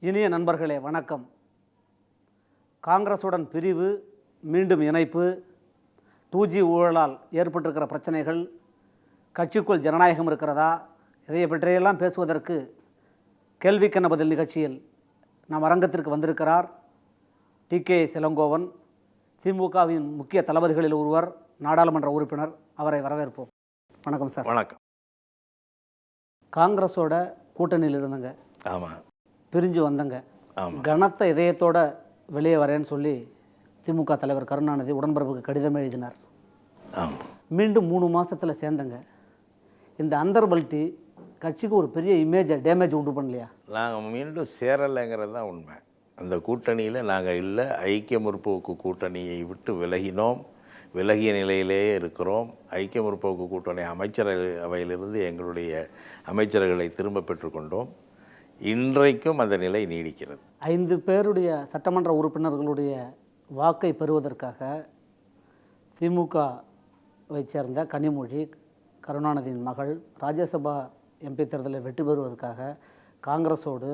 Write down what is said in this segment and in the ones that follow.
இனிய நண்பர்களே வணக்கம். காங்கிரஸுடன் பிரிவு, மீண்டும் இணைப்பு, 2G ஊழலால் ஏற்பட்டிருக்கிற பிரச்சனைகள், கட்சிக்குள் ஜனநாயகம் இருக்கிறதா, இதை பற்றியெல்லாம் பேசுவதற்கு கேள்விக்கென்ன பதில் நிகழ்ச்சியில் நாம் அரங்கத்திற்கு வந்திருக்கிறார் TK இளங்கோவன், திமுகவின் முக்கிய தளபதிகளில் ஒருவர், நாடாளுமன்ற உறுப்பினர். அவரை வரவேற்போம். வணக்கம் சார். வணக்கம். காங்கிரஸோட கூட்டணியில் இருந்தங்க, ஆமாம், பிரிஞ்சு வந்தங்க, ஆமாம், கனத்த இதயத்தோட வெளியே வரேன்னு சொல்லி திமுக தலைவர் கருணாநிதி உடன்பிறப்புக்கு கடிதம் எழுதினார். ஆமாம். மீண்டும் 3 மாதத்தில் சேர்ந்தங்க. இந்த அந்தர்பல்ட்டி கட்சிக்கு ஒரு பெரிய டேமேஜ் உண்டு பண்ணலையா? நாங்கள் மீண்டும் சேரலைங்கிறது தான் உண்மை. அந்த கூட்டணியில் நாங்கள் இல்லை. ஐக்கிய முற்போக்கு கூட்டணியை விட்டு விலகினோம். விலகிய நிலையிலேயே இருக்கிறோம். ஐக்கிய முற்போக்கு கூட்டணி அமைச்சரவையிலிருந்து எங்களுடைய அமைச்சர்களை திரும்ப பெற்றுக்கொண்டோம். இன்றைக்கும் அந்த நிலை நீடிக்கிறது. 5 பேருடைய சட்டமன்ற உறுப்பினர்களுடைய வாக்கை பெறுவதற்காக திமுகவை சேர்ந்த கனிமொழி, கருணாநிதியின் மகள், ராஜ்யசபா MP தேர்தலில் வெற்றி பெறுவதற்காக காங்கிரஸோடு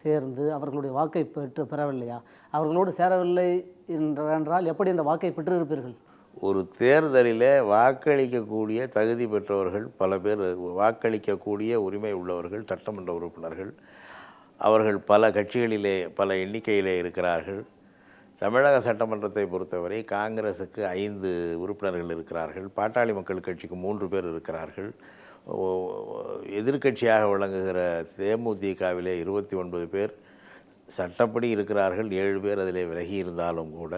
சேர்ந்து அவர்களுடைய வாக்கை பெறவில்லையா? அவர்களோடு சேரவில்லை என்றால் எப்படி அந்த வாக்கை பெற்றிருப்பீர்கள்? ஒரு தேர்தலில் வாக்களிக்கக்கூடிய தகுதி பெற்றவர்கள் பல பேர், வாக்களிக்கக்கூடிய உரிமை உள்ளவர்கள், சட்டமன்ற உறுப்பினர்கள், அவர்கள் பல கட்சிகளிலே பல எண்ணிக்கையிலே இருக்கிறார்கள். தமிழக சட்டமன்றத்தை பொறுத்தவரை காங்கிரஸுக்கு 5 உறுப்பினர்கள் இருக்கிறார்கள். பாட்டாளி மக்கள் கட்சிக்கு 3 பேர் இருக்கிறார்கள். எதிர்க்கட்சியாக விளங்குகிற தேமுதிகவிலே 29 பேர் சட்டப்படி இருக்கிறார்கள். 7 பேர் அதிலே விலகி இருந்தாலும் கூட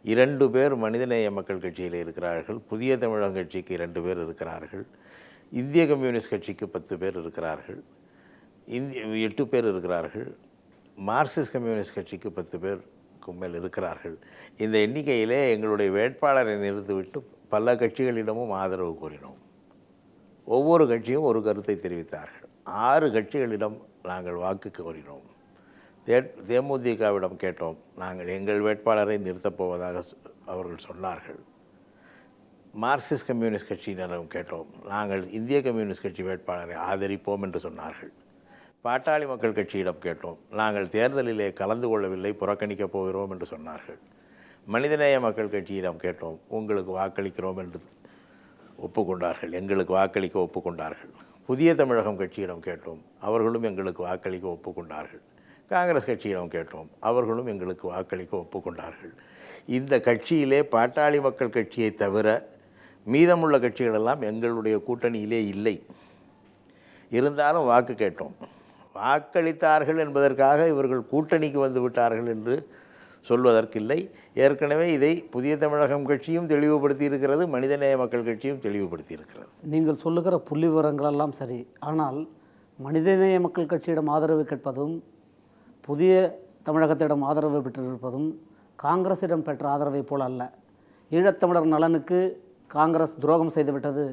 2 பேர் மனிதநேய மக்கள் கட்சியில் இருக்கிறார்கள். புதிய தமிழகம் கட்சிக்கு 2 பேர் இருக்கிறார்கள். இந்திய கம்யூனிஸ்ட் கட்சிக்கு 10 பேர் இருக்கிறார்கள். 8 பேர் இருக்கிறார்கள். மார்க்சிஸ்ட் கம்யூனிஸ்ட் கட்சிக்கு 10 பேருக்கு மேல் இருக்கிறார்கள். இந்த எண்ணிக்கையிலே எங்களுடைய வேட்பாளரை நிறுத்திவிட்டு பல கட்சிகளிடமும் ஆதரவு கோரினோம். ஒவ்வொரு கட்சியும் ஒரு கருத்தை தெரிவித்தார்கள். 6 கட்சிகளிடம் நாங்கள் வாக்கு கோரினோம். தேமுதிகவிடம் கேட்டோம். நாங்கள் எங்கள் வேட்பாளரை நிறுத்தப் போவதாக அவர்கள் சொன்னார்கள். மார்க்சிஸ்ட் கம்யூனிஸ்ட் கட்சியினரும் கேட்டோம். நாங்கள் இந்திய கம்யூனிஸ்ட் கட்சி வேட்பாளரை ஆதரிப்போம் என்று சொன்னார்கள். பாட்டாளி மக்கள் கட்சியிடம் கேட்டோம். நாங்கள் தேர்தலிலே கலந்து கொள்ளவில்லை, புறக்கணிக்கப் போகிறோம் என்று சொன்னார்கள். மனிதநேய மக்கள் கட்சியிடம் கேட்டோம். உங்களுக்கு வாக்களிக்கிறோம் என்று ஒப்புக்கொண்டார்கள். எங்களுக்கு வாக்களிக்க ஒப்புக்கொண்டார்கள். புதிய தமிழகம் கட்சியிடம் கேட்டோம். அவர்களும் எங்களுக்கு வாக்களிக்க ஒப்புக்கொண்டார்கள். காங்கிரஸ் கட்சியிடம் கேட்டோம். அவர்களும் எங்களுக்கு வாக்களிக்க ஒப்புக்கொண்டார்கள். இந்த கட்சியிலே பாட்டாளி மக்கள் கட்சியை தவிர மீதமுள்ள கட்சிகளெல்லாம் எங்களுடைய கூட்டணியிலே இல்லை. இருந்தாலும் வாக்கு கேட்டோம். வாக்களித்தார்கள் என்பதற்காக இவர்கள் கூட்டணிக்கு வந்து விட்டார்கள் என்று சொல்வதற்கில்லை. ஏற்கனவே இதை புதிய தமிழகம் கட்சியும் தெளிவுபடுத்தி இருக்கிறது, மனிதநேய மக்கள் கட்சியும் தெளிவுபடுத்தி இருக்கிறது. நீங்கள் சொல்லுகிற புள்ளி விவரங்களெல்லாம் சரி. ஆனால் மனிதநேய மக்கள் கட்சியிடம் ஆதரவு கேட்பதும், புதிய தமிழகத்திடம் ஆதரவு பெற்றிருப்பதும் காங்கிரஸிடம் பெற்ற ஆதரவை போல் அல்ல. ஈழத்தமிழர் நலனுக்கு காங்கிரஸ் துரோகம் செய்துவிட்டது,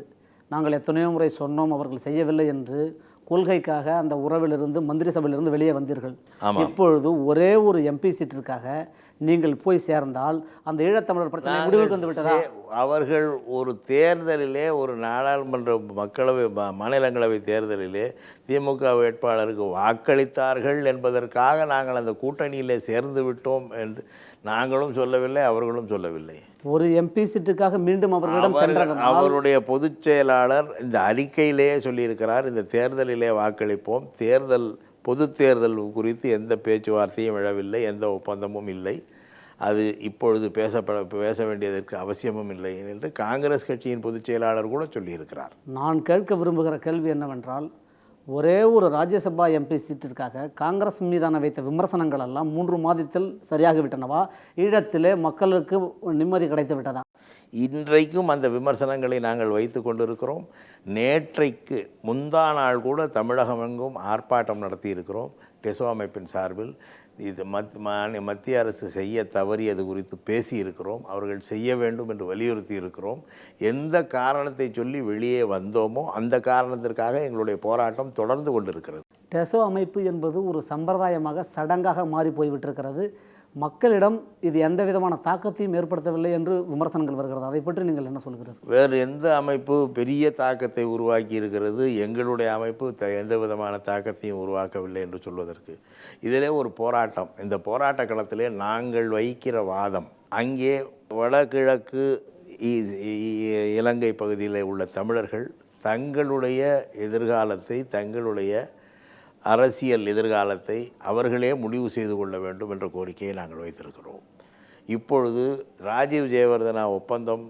நாங்கள் எத்தனையோ முறை சொன்னோம், அவர்கள் செய்யவில்லை என்று கொள்கைக்காக அந்த உறவிலிருந்து, மந்திரி சபையிலிருந்து வெளியே வந்தீர்கள். இப்பொழுது ஒரே ஒரு MP சீட்டிற்காக நீங்கள் போய் சேர்ந்தால் அந்த ஈழத்தமிழர் பிரச்சனை முடிவுக்கு வந்து விட்டதா? அவர்கள் ஒரு தேர்தலிலே, ஒரு நாடாளுமன்ற மக்களவை மாநிலங்களவை தேர்தலிலே திமுக வேட்பாளருக்கு வாக்களித்தார்கள் என்பதற்காக நாங்கள் அந்த கூட்டணியிலே சேர்ந்து விட்டோம் என்று நாங்களும் சொல்லவில்லை, அவர்களும் சொல்லவில்லை. ஒரு MP சீட்டுக்காக மீண்டும் அவர்களிடம் சென்றார். அவருடைய பொதுச் செயலாளர் இந்த அறிக்கையிலேயே சொல்லியிருக்கிறார், இந்த தேர்தலிலே வாக்களிப்போம், பொது தேர்தல் குறித்து எந்த பேச்சுவார்த்தையும் எழவில்லை, எந்த ஒப்பந்தமும் இல்லை, அது இப்பொழுது பேச வேண்டியதற்கு அவசியமும் இல்லை என்று காங்கிரஸ் கட்சியின் பொதுச் செயலாளர் கூட சொல்லியிருக்கிறார். நான் கேட்க விரும்புகிற கேள்வி என்னவென்றால், ஒரே ஒரு ராஜ்யசபா MP சீட்டிற்காக காங்கிரஸ் மீதான வைத்த விமர்சனங்கள் எல்லாம் 3 மாதத்தில் சரியாகிவிட்டனவா? ஈழத்திலே மக்களுக்கு நிம்மதி கிடைத்து விட்டதா? இன்றைக்கும் அந்த விமர்சனங்களை நாங்கள் வைத்து கொண்டிருக்கிறோம். நேற்றைக்கு முந்தா நாள் கூட தமிழகமெங்கும் ஆர்ப்பாட்டம் நடத்தியிருக்கிறோம். டெசோ அமைப்பின் சார்பில் இது மத்திய அரசு செய்ய தவறியது குறித்து பேசியிருக்கிறோம். அவர்கள் செய்ய வேண்டும் என்று வலியுறுத்தி இருக்கிறோம். எந்த காரணத்தை சொல்லி வெளியே வந்தோமோ அந்த காரணத்திற்காக எங்களுடைய போராட்டம் தொடர்ந்து கொண்டிருக்கிறது. டெசோ அமைப்பு என்பது ஒரு சம்பிரதாயமாக, சடங்காக மாறி போய்விட்டிருக்கிறது. மக்களிடம் இது எந்த விதமான தாக்கத்தையும் ஏற்படுத்தவில்லை என்று விமர்சனங்கள் வருகிறது. அதை பற்றி நீங்கள் என்ன சொல்கிறீர்கள்? வேறு எந்த அமைப்பு பெரிய தாக்கத்தை உருவாக்கி இருக்கிறது? எங்களுடைய அமைப்பு எந்த விதமான தாக்கத்தையும் உருவாக்கவில்லை என்று சொல்வதற்கு இதிலே ஒரு போராட்டம். இந்த போராட்ட களத்திலே நாங்கள் வைக்கிற வாதம், அங்கே வடகிழக்கு இலங்கை பகுதியில் உள்ள தமிழர்கள் தங்களுடைய எதிர்காலத்தை, தங்களுடைய அரசியல் எதிர்காலத்தை அவர்களே முடிவு செய்து கொள்ள வேண்டும் என்ற கோரிக்கையை நாங்கள் வைத்திருக்கிறோம். இப்பொழுது ராஜீவ் ஜெயவர்தனா ஒப்பந்தம்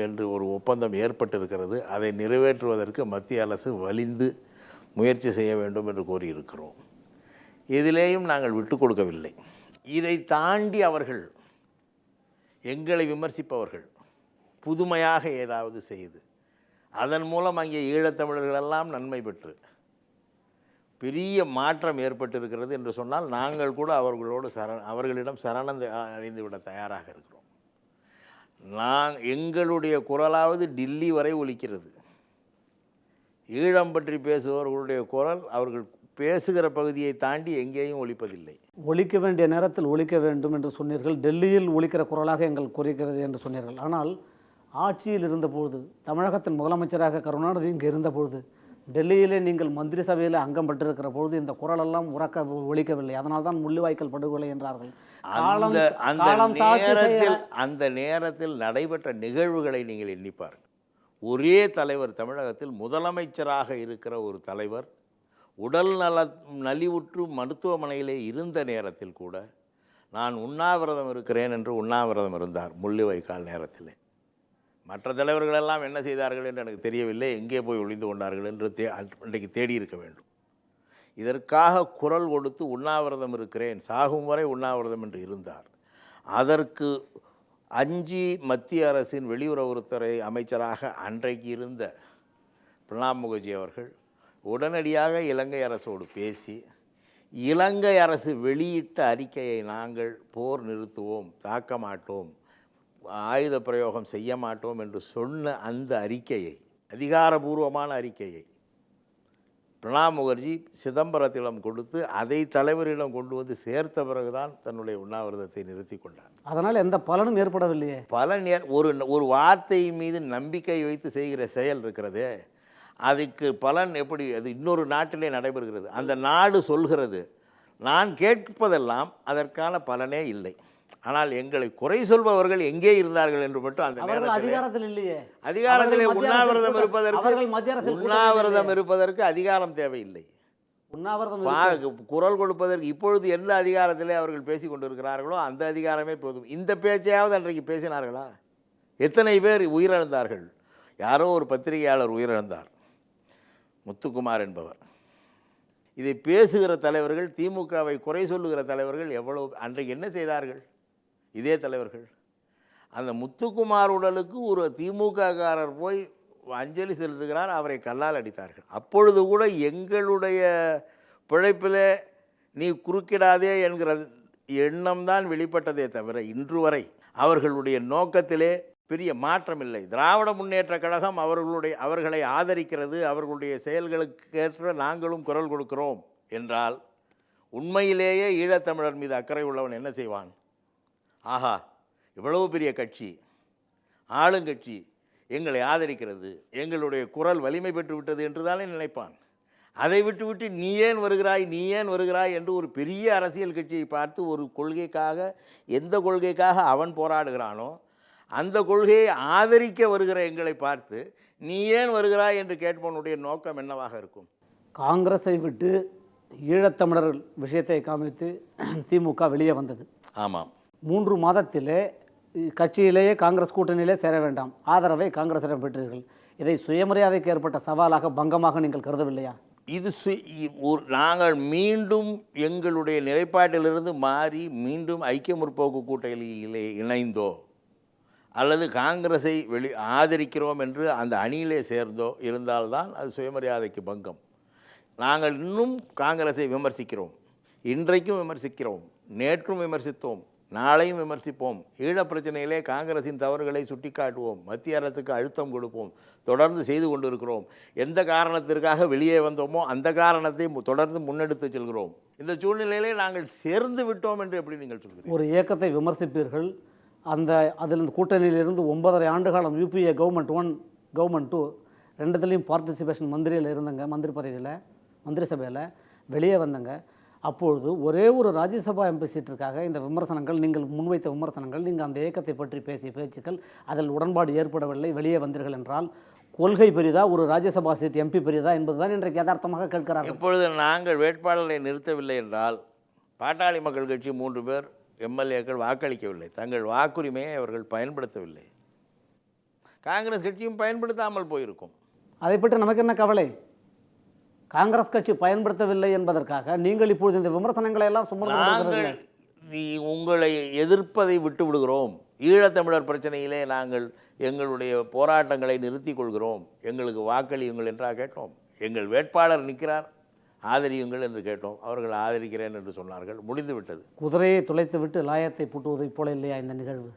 என்று ஒரு ஒப்பந்தம் ஏற்பட்டிருக்கிறது. அதை நிறைவேற்றுவதற்கு மத்திய அரசு வலிந்து முயற்சி செய்ய வேண்டும் என்று கோரியிருக்கிறோம். இதிலேயும் நாங்கள் விட்டு கொடுக்கவில்லை. இதை தாண்டி அவர்கள் எங்களை விமர்சிப்பவர்கள் புதுமையாக ஏதாவது செய்து அதன் மூலம் அங்கே ஈழத்தமிழர்களெல்லாம் நன்மை பெற்று பெரிய மாற்றம் ஏற்பட்டிருக்கிறது என்று சொன்னால் நாங்கள் கூட அவர்களிடம் சரணம் அடைந்துவிட தயாராக இருக்கிறோம். எங்களுடைய குரலாவது டில்லி வரை ஒலிக்கிறது. ஈழம் பற்றி பேசுபவர்களுடைய குரல் அவர்கள் பேசுகிற பகுதியை தாண்டி எங்கேயும் ஒலிப்பதில்லை. ஒலிக்க வேண்டிய நேரத்தில் ஒலிக்க வேண்டும் என்று சொன்னீர்கள். டெல்லியில் ஒலிக்கிற குரலாக எங்கள் குறைக்கிறது என்று சொன்னீர்கள். ஆனால் ஆட்சியில் இருந்தபொழுது, தமிழகத்தின் முதலமைச்சராக கருணாநிதி இங்கே இருந்தபொழுது, டெல்லியிலே நீங்கள் மந்திரி சபையில் அங்கம் பெற்றிருக்கிற பொழுது இந்த குரலெல்லாம் உறக்க ஒலிக்கவில்லை. அதனால் தான் முள்ளிவாய்க்கால் படுகொலை என்றார்கள். அந்த நேரத்தில் நடைபெற்ற நிகழ்வுகளை நீங்கள் எண்ணிப்பார். ஒரே தலைவர், தமிழகத்தில் முதலமைச்சராக இருக்கிற ஒரு தலைவர் உடல் நலிவுற்று மருத்துவமனையிலே இருந்த நேரத்தில் கூட நான் உண்ணாவிரதம் இருக்கிறேன் என்று உண்ணாவிரதம் இருந்தார் முள்ளிவாய்க்கால் நேரத்தில். மற்ற தலைவர்களெல்லாம் என்ன செய்தார்கள் என்று எனக்கு தெரியவில்லை. எங்கே போய் ஒளிந்து கொண்டார்கள் என்று இன்றைக்கு தேடி இருக்க வேண்டும். இதற்காக குரல் கொடுத்து உண்ணாவிரதம் இருக்கிறேன், சாகும் வரை உண்ணாவிரதம் என்று இருந்தார். அதற்கு அஞ்சி மத்திய அரசின் வெளியுறவுத்துறை அமைச்சராக அன்றைக்கு இருந்த பிரணாப் முகர்ஜி அவர்கள் உடனடியாக இலங்கை அரசோடு பேசி, இலங்கை அரசு வெளியிட்ட அறிக்கையை நாங்கள் போர் நிறுத்துவோம், தாக்க மாட்டோம், ஆயுத பிரயோகம் செய்ய மாட்டோம் என்று சொன்ன அந்த அறிக்கையை, அதிகாரபூர்வமான அறிக்கையை பிரணாப் முகர்ஜி சிதம்பரத்திடம் கொடுத்து அதை தலைவரிடம் கொண்டு வந்து சேர்த்த பிறகுதான் தன்னுடைய உண்ணாவிரதத்தை நிறுத்தி கொண்டார். அதனால் எந்த பலனும் ஏற்படவில்லையே. ஒரு வார்த்தை மீது நம்பிக்கை வைத்து செய்கிற செயல் இருக்கிறதே, அதுக்கு பலன் எப்படி? அது இன்னொரு நாட்டிலே நடைபெறுகிறது. அந்த நாடு சொல்கிறது, நான் கேட்பதெல்லாம் அதற்கான பலனே இல்லை. ஆனால் எங்களை குறை சொல்பவர்கள் எங்கே இருந்தார்கள் என்று மட்டும் அந்த அதிகாரத்தில் இல்லையே. அதிகாரத்திலே உண்ணாவிரதம் இருப்பதற்கு அதிகாரம் தேவையில்லை. குரல் கொடுப்பதற்கு இப்பொழுது எந்த அதிகாரத்திலே அவர்கள் பேசி கொண்டிருக்கிறார்களோ அந்த அதிகாரமே போதும். இந்த பேச்சையாவது அன்றைக்கு பேசினார்களா? எத்தனை பேர் உயிரிழந்தார்கள்? யாரோ ஒரு பத்திரிகையாளர் உயிரிழந்தார், முத்துக்குமார் என்பவர். இதை பேசுகிற தலைவர்கள், திமுகவை குறை சொல்லுகிற தலைவர்கள் எவ்வளவு அன்றைக்கு என்ன செய்தார்கள்? இதே தலைவர்கள். அந்த முத்துக்குமார் உடலுக்கு ஒரு திமுககாரர் போய் அஞ்சலி செலுத்துகிறார், அவரை கல்லால் அடித்தார்கள். அப்பொழுது கூட எங்களுடைய பிழைப்பிலே நீ குறுக்கிடாதே என்கிற எண்ணம் தான் வெளிப்பட்டதே தவிர இன்று வரை அவர்களுடைய நோக்கத்திலே பெரிய மாற்றம் இல்லை. திராவிட முன்னேற்ற கழகம் அவர்களை ஆதரிக்கிறது, அவர்களுடைய செயல்களுக்கு ஏற்ற நாங்களும் குரல் கொடுக்கிறோம் என்றால் உண்மையிலேயே ஈழத்தமிழர் மீது அக்கறை உள்ளவன் என்ன செய்வான்? ஆஹா, இவ்வளவு பெரிய கட்சி, ஆளுங்கட்சி எங்களை ஆதரிக்கிறது, எங்களுடைய குரல் வலிமை பெற்று விட்டது என்று தானே நினைப்பான். அதை விட்டுவிட்டு நீ ஏன் வருகிறாய் என்று ஒரு பெரிய அரசியல் கட்சியை பார்த்து ஒரு கொள்கைக்காக, எந்த கொள்கைக்காக அவன் போராடுகிறானோ அந்த கொள்கையை ஆதரிக்க வருகிற எங்களை பார்த்து நீ ஏன் வருகிறாய் என்று கேட்பவனுடைய நோக்கம் என்னவாக இருக்கும்? காங்கிரஸை விட்டு ஈழத்தமிழர்கள் விஷயத்தை காமித்து திமுக வெளியே வந்தது. ஆமாம். 3 மாதத்திலே கட்சியிலேயே காங்கிரஸ் கூட்டணியிலே சேர வேண்டாம், ஆதரவை காங்கிரஸிடம் பெற்றீர்கள். இதை சுயமரியாதைக்கு ஏற்பட்ட சவாலாக, பங்கமாக நீங்கள் கருதவில்லையா? இது நாங்கள் மீண்டும் எங்களுடைய நிலைப்பாட்டிலிருந்து மாறி மீண்டும் ஐக்கிய முற்போக்கு கூட்டணியிலே இணைந்தோ அல்லது காங்கிரஸை ஆதரிக்கிறோம் என்று அந்த அணியிலே சேர்ந்தோ இருந்தால்தான் அது சுயமரியாதைக்கு பங்கம். நாங்கள் இன்னும் காங்கிரஸை விமர்சிக்கிறோம், இன்றைக்கும் விமர்சிக்கிறோம், நேற்றும் விமர்சித்தோம், நாளையும் விமர்சிப்போம். ஈழப் பிரச்சனையிலே காங்கிரசின் தவறுகளை சுட்டிக்காட்டுவோம். மத்திய அரசுக்கு அழுத்தம் கொடுப்போம். தொடர்ந்து செய்து கொண்டிருக்கிறோம். எந்த காரணத்திற்காக வெளியே வந்தோமோ அந்த காரணத்தை தொடர்ந்து முன்னெடுத்து செல்கிறோம். இந்த சூழ்நிலையிலே நாங்கள் சேர்ந்து விட்டோம் என்று எப்படி நீங்கள் சொல்கிறீர்கள்? ஒரு இயக்கத்தை விமர்சிப்பீர்கள். அதிலிருந்து கூட்டணியிலிருந்து 9.5 ஆண்டு காலம் யூபிஏ கவர்மெண்ட் 1 கவர்மெண்ட் 2 ரெண்டுத்துலேயும் பார்ட்டிசிபேஷன் மந்திரியில் இருந்தங்க, மந்திரி பதவியில், மந்திரி சபையில் வெளியே வந்தங்க. அப்பொழுது ஒரே ஒரு ராஜ்யசபா எம்பி சீட்டிற்காக இந்த விமர்சனங்கள், நீங்கள் முன்வைத்த விமர்சனங்கள், நீங்கள் அந்த இயக்கத்தை பற்றி பேசிய பேச்சுக்கள், அதில் உடன்பாடு ஏற்படவில்லை, வெளியே வந்தீர்கள் என்றால் கொள்கை பெரிதா, ஒரு ராஜ்யசபா சீட் எம்பி பெரிதா என்பதுதான் இன்றைக்கு யதார்த்தமாக கேட்கிறார்கள். இப்பொழுது நாங்கள் வேட்பாளரை நிறுத்தவில்லை என்றால் பாட்டாளி மக்கள் கட்சி 3 பேர் எம்எல்ஏக்கள் வாக்களிக்கவில்லை. தங்கள் வாக்குரிமையை அவர்கள் பயன்படுத்தவில்லை. காங்கிரஸ் கட்சியும் பயன்படுத்தாமல் போயிருக்கும். அதை பற்றி நமக்கு என்ன கவலை? காங்கிரஸ் கட்சி பயன்படுத்தவில்லை என்பதற்காக நீங்கள் இப்பொழுது இந்த விமர்சனங்களை எல்லாம் நாங்கள் உங்களை எதிர்ப்பதை விட்டு விடுகிறோம். ஈழத்தமிழர் பிரச்சனையிலே நாங்கள் எங்களுடைய போராட்டங்களை நிறுத்திக் கொள்கிறோம். எங்களுக்கு வாக்களியுங்கள் என்றால் கேட்டோம். எங்கள் வேட்பாளர் நிற்கிறார், ஆதரியுங்கள் என்று கேட்டோம். அவர்கள் ஆதரிக்கிறேன் என்று சொன்னார்கள். முடிந்து விட்டது. குதிரையை துளைத்து விட்டு லாயத்தை பூட்டுவதைப் போல இல்லையா இந்த நிகழ்வு?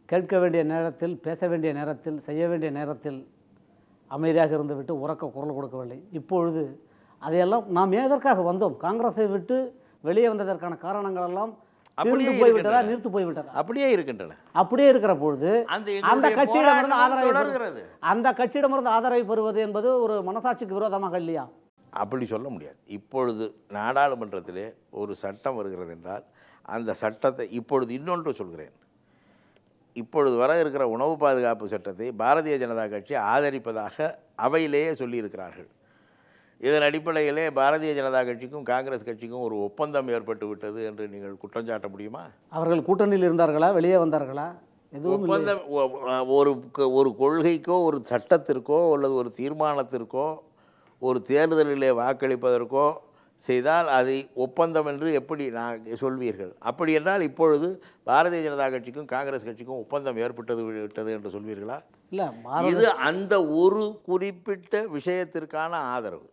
கேட்க வேண்டிய நேரத்தில், பேச வேண்டிய நேரத்தில், செய்ய வேண்டிய நேரத்தில் அமைதியாக இருந்துவிட்டு உரக்க குரல் கொடுக்கவில்லை. இப்பொழுது அதையெல்லாம் நாம் எதற்காக வந்தோம்? காங்கிரஸை விட்டு வெளியே வந்ததற்கான காரணங்கள் எல்லாம் போய்விட்டதா, நிறுத்து போய்விட்டதா? அப்படியே இருக்கின்றன. அப்படியே இருக்கிற பொழுது அந்த கட்சியிடமிருந்து ஆதரவை பெறுவது என்பது ஒரு மனசாட்சிக்கு விரோதமாக இல்லையா? அப்படி சொல்ல முடியாது. இப்பொழுது நாடாளுமன்றத்திலே ஒரு சட்டம் வருகிறது என்றால் அந்த சட்டத்தை, இப்பொழுது இன்னொன்று சொல்கிறேன், இப்பொழுது வர இருக்கிற உணவு பாதுகாப்பு சட்டத்தை பாரதிய ஜனதா கட்சி ஆதரிப்பதாக அவையிலேயே சொல்லியிருக்கிறார்கள். இதன் அடிப்படையிலே பாரதிய ஜனதா கட்சிக்கும் காங்கிரஸ் கட்சிக்கும் ஒரு ஒப்பந்தம் ஏற்பட்டு விட்டது என்று நீங்கள் குற்றம் சாட்ட முடியுமா? அவர்கள் கூட்டணியில் இருந்தார்களா, வெளியே வந்தார்களா? எதுவும் ஒப்பந்தம் ஒரு கொள்கைக்கோ, ஒரு சட்டத்திற்கோ, அல்லது ஒரு தீர்மானத்திற்கோ, ஒரு தேர்தலிலே வாக்களிப்பதற்கோ செய்தால் அதை ஒப்பந்தம் என்று எப்படி சொல்வீர்கள்? அப்படி என்றால் இப்பொழுது பாரதிய ஜனதா கட்சிக்கும் காங்கிரஸ் கட்சிக்கும் ஒப்பந்தம் ஏற்பட்டது என்று சொல்வீர்களா? இல்லை, இது அந்த ஒரு குறிப்பிட்ட விஷயத்திற்கான ஆதரவு.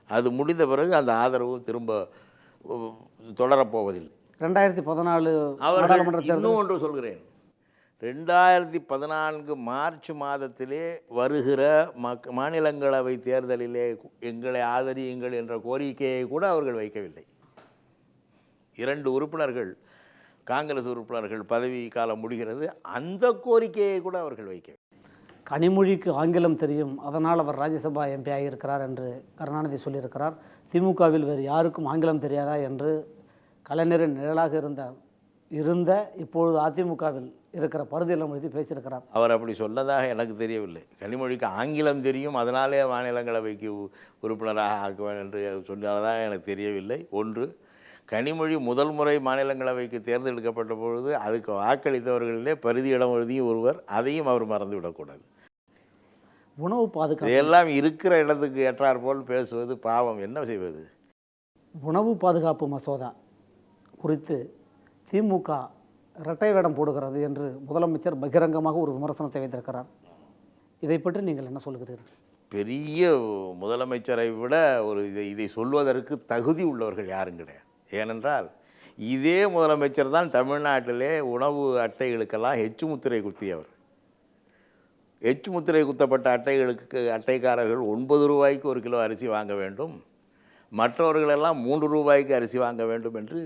அது முடிந்த பிறகு அந்த ஆதரவு திரும்ப தொடரப்போவதில்லை. 2014 அவர்கள் இன்னும் ஒன்று சொல்கிறேன். 2014 மார்ச் மாதத்திலே வருகிற மாநிலங்களவை தேர்தலிலே எங்களை ஆதரியுங்கள் என்ற கோரிக்கையை கூட அவர்கள் வைக்கவில்லை. 2 உறுப்பினர்கள், காங்கிரஸ் உறுப்பினர்கள் பதவி காலம் முடிகிறது, அந்த கோரிக்கையை கூட அவர்கள் வைக்கவில்லை. கனிமொழிக்கு ஆங்கிலம் தெரியும், அதனால் அவர் ராஜ்யசபா எம்பி ஆகியிருக்கிறார் என்று கருணாநிதி சொல்லியிருக்கிறார். திமுகவில் வேறு யாருக்கும் ஆங்கிலம் தெரியாதா என்று கலைஞரின் நிழலாக இருந்த இப்பொழுது அதிமுகவில் இருக்கிற பருதியிலமொழி பேசியிருக்கிறார். அவர் அப்படி சொன்னதாக எனக்கு தெரியவில்லை. கனிமொழிக்கு ஆங்கிலம் தெரியும், அதனாலே மாநிலங்களவைக்கு உறுப்பினராக ஆக்குவேன் என்று சொன்னதாக எனக்கு தெரியவில்லை. ஒன்று, கனிமொழி முதல் முறை மாநிலங்களவைக்கு தேர்ந்தெடுக்கப்பட்ட பொழுது அதுக்கு வாக்களித்தவர்களிலே பரிதி இடமொழியும் ஒருவர், அதையும் அவர் மறந்துவிடக்கூடாது. உணவு பாதுகாப்பு எல்லாம் இருக்கிற இடத்துக்கு ஏற்றார் போல் பேசுவது பாவம். என்ன செய்வது? உணவு பாதுகாப்பு மசோதா குறித்து திமுக இரட்டை வேடம் போடுகிறது என்று முதலமைச்சர் பகிரங்கமாக ஒரு விமர்சனத்தை வைத்திருக்கிறார். இதை பற்றி நீங்கள் என்ன சொல்கிறீர்கள்? பெரிய முதலமைச்சரை விட இதை சொல்வதற்கு தகுதி உள்ளவர்கள் யாரும் கிடையாது. ஏனென்றால் இதே முதலமைச்சர் தான் தமிழ்நாட்டிலே உணவு அட்டைகளுக்கெல்லாம் எச்சு முத்திரை குத்தியவர். எச்சு முத்திரை குத்தப்பட்ட அட்டைக்காரர்கள் 9 ரூபாய்க்கு 1 கிலோ அரிசி வாங்க வேண்டும், மற்றவர்களெல்லாம் 3 ரூபாய்க்கு அரிசி வாங்க வேண்டும் என்று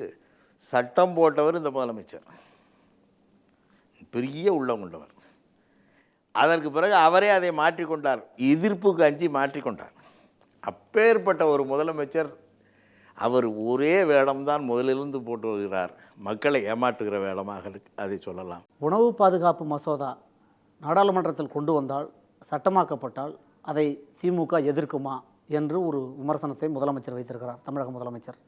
சட்டம் போட்டவர் இந்த முதலமைச்சர். பெரிய உள்ளம் கொண்டவர். அதற்கு பிறகு அவரே அதை மாற்றிக்கொண்டார், எதிர்ப்புக்கு அஞ்சி மாற்றிக்கொண்டார். அப்பேற்பட்ட ஒரு முதலமைச்சர் அவர் ஒரே வேடம்தான் முதலிலிருந்து போட்டு வருகிறார். மக்களை ஏமாற்றுகிற வேடமாக அதை சொல்லலாம். உணவு பாதுகாப்பு மசோதா நாடாளுமன்றத்தில் கொண்டு வந்தால், சட்டமாக்கப்பட்டால் அதை திமுக எதிர்க்குமா என்று ஒரு விமர்சனத்தை முதலமைச்சர் வைத்திருக்கிறார். தமிழக முதலமைச்சர்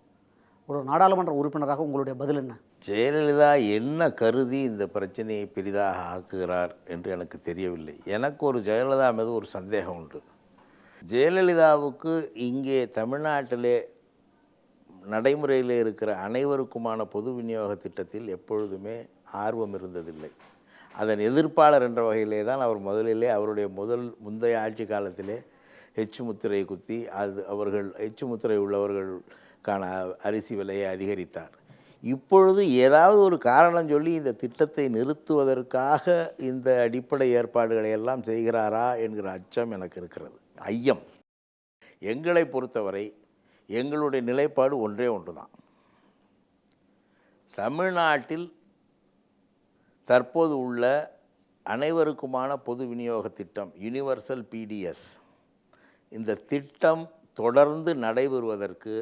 ஒரு நாடாளுமன்ற உறுப்பினராக உங்களுடைய பதில் என்ன? ஜெயலலிதா என்ன கருதி இந்த பிரச்சனையை பெரிதாக ஆக்குகிறார் என்று எனக்கு தெரியவில்லை. எனக்கு ஒரு ஜெயலலிதா மீது ஒரு சந்தேகம் உண்டு. ஜெயலலிதாவுக்கு இங்கே தமிழ்நாட்டிலே நடைமுறையில் இருக்கிற அனைவருக்குமான பொது விநியோக திட்டத்தில் எப்பொழுதுமே ஆர்வம் இருந்ததில்லை. அதன் எதிர்ப்பாளர் என்ற வகையிலே தான் அவர் முதலிலே அவருடைய முந்தைய ஆட்சி காலத்திலே எச்சு முத்திரை குத்தி அவர்கள் எச்சு முத்திரை உள்ளவர்களுக்கான அரிசி விலையை அதிகரித்தார். இப்பொழுது ஏதாவது ஒரு காரணம் சொல்லி இந்த திட்டத்தை நிறுத்துவதற்காக இந்த அடிப்படை ஏற்பாடுகளை எல்லாம் செய்கிறாரா என்கிற அச்சம் எனக்கு இருக்கிறது, ஐயம். எங்களை பொறுத்தவரை எங்களுடைய நிலைப்பாடு ஒன்றே ஒன்று தான். தமிழ்நாட்டில் தற்போது உள்ள அனைவருக்குமான பொது விநியோக திட்டம் யுனிவர்சல் பிடிஎஸ், இந்த திட்டம் தொடர்ந்து நடைபெறுவதற்கு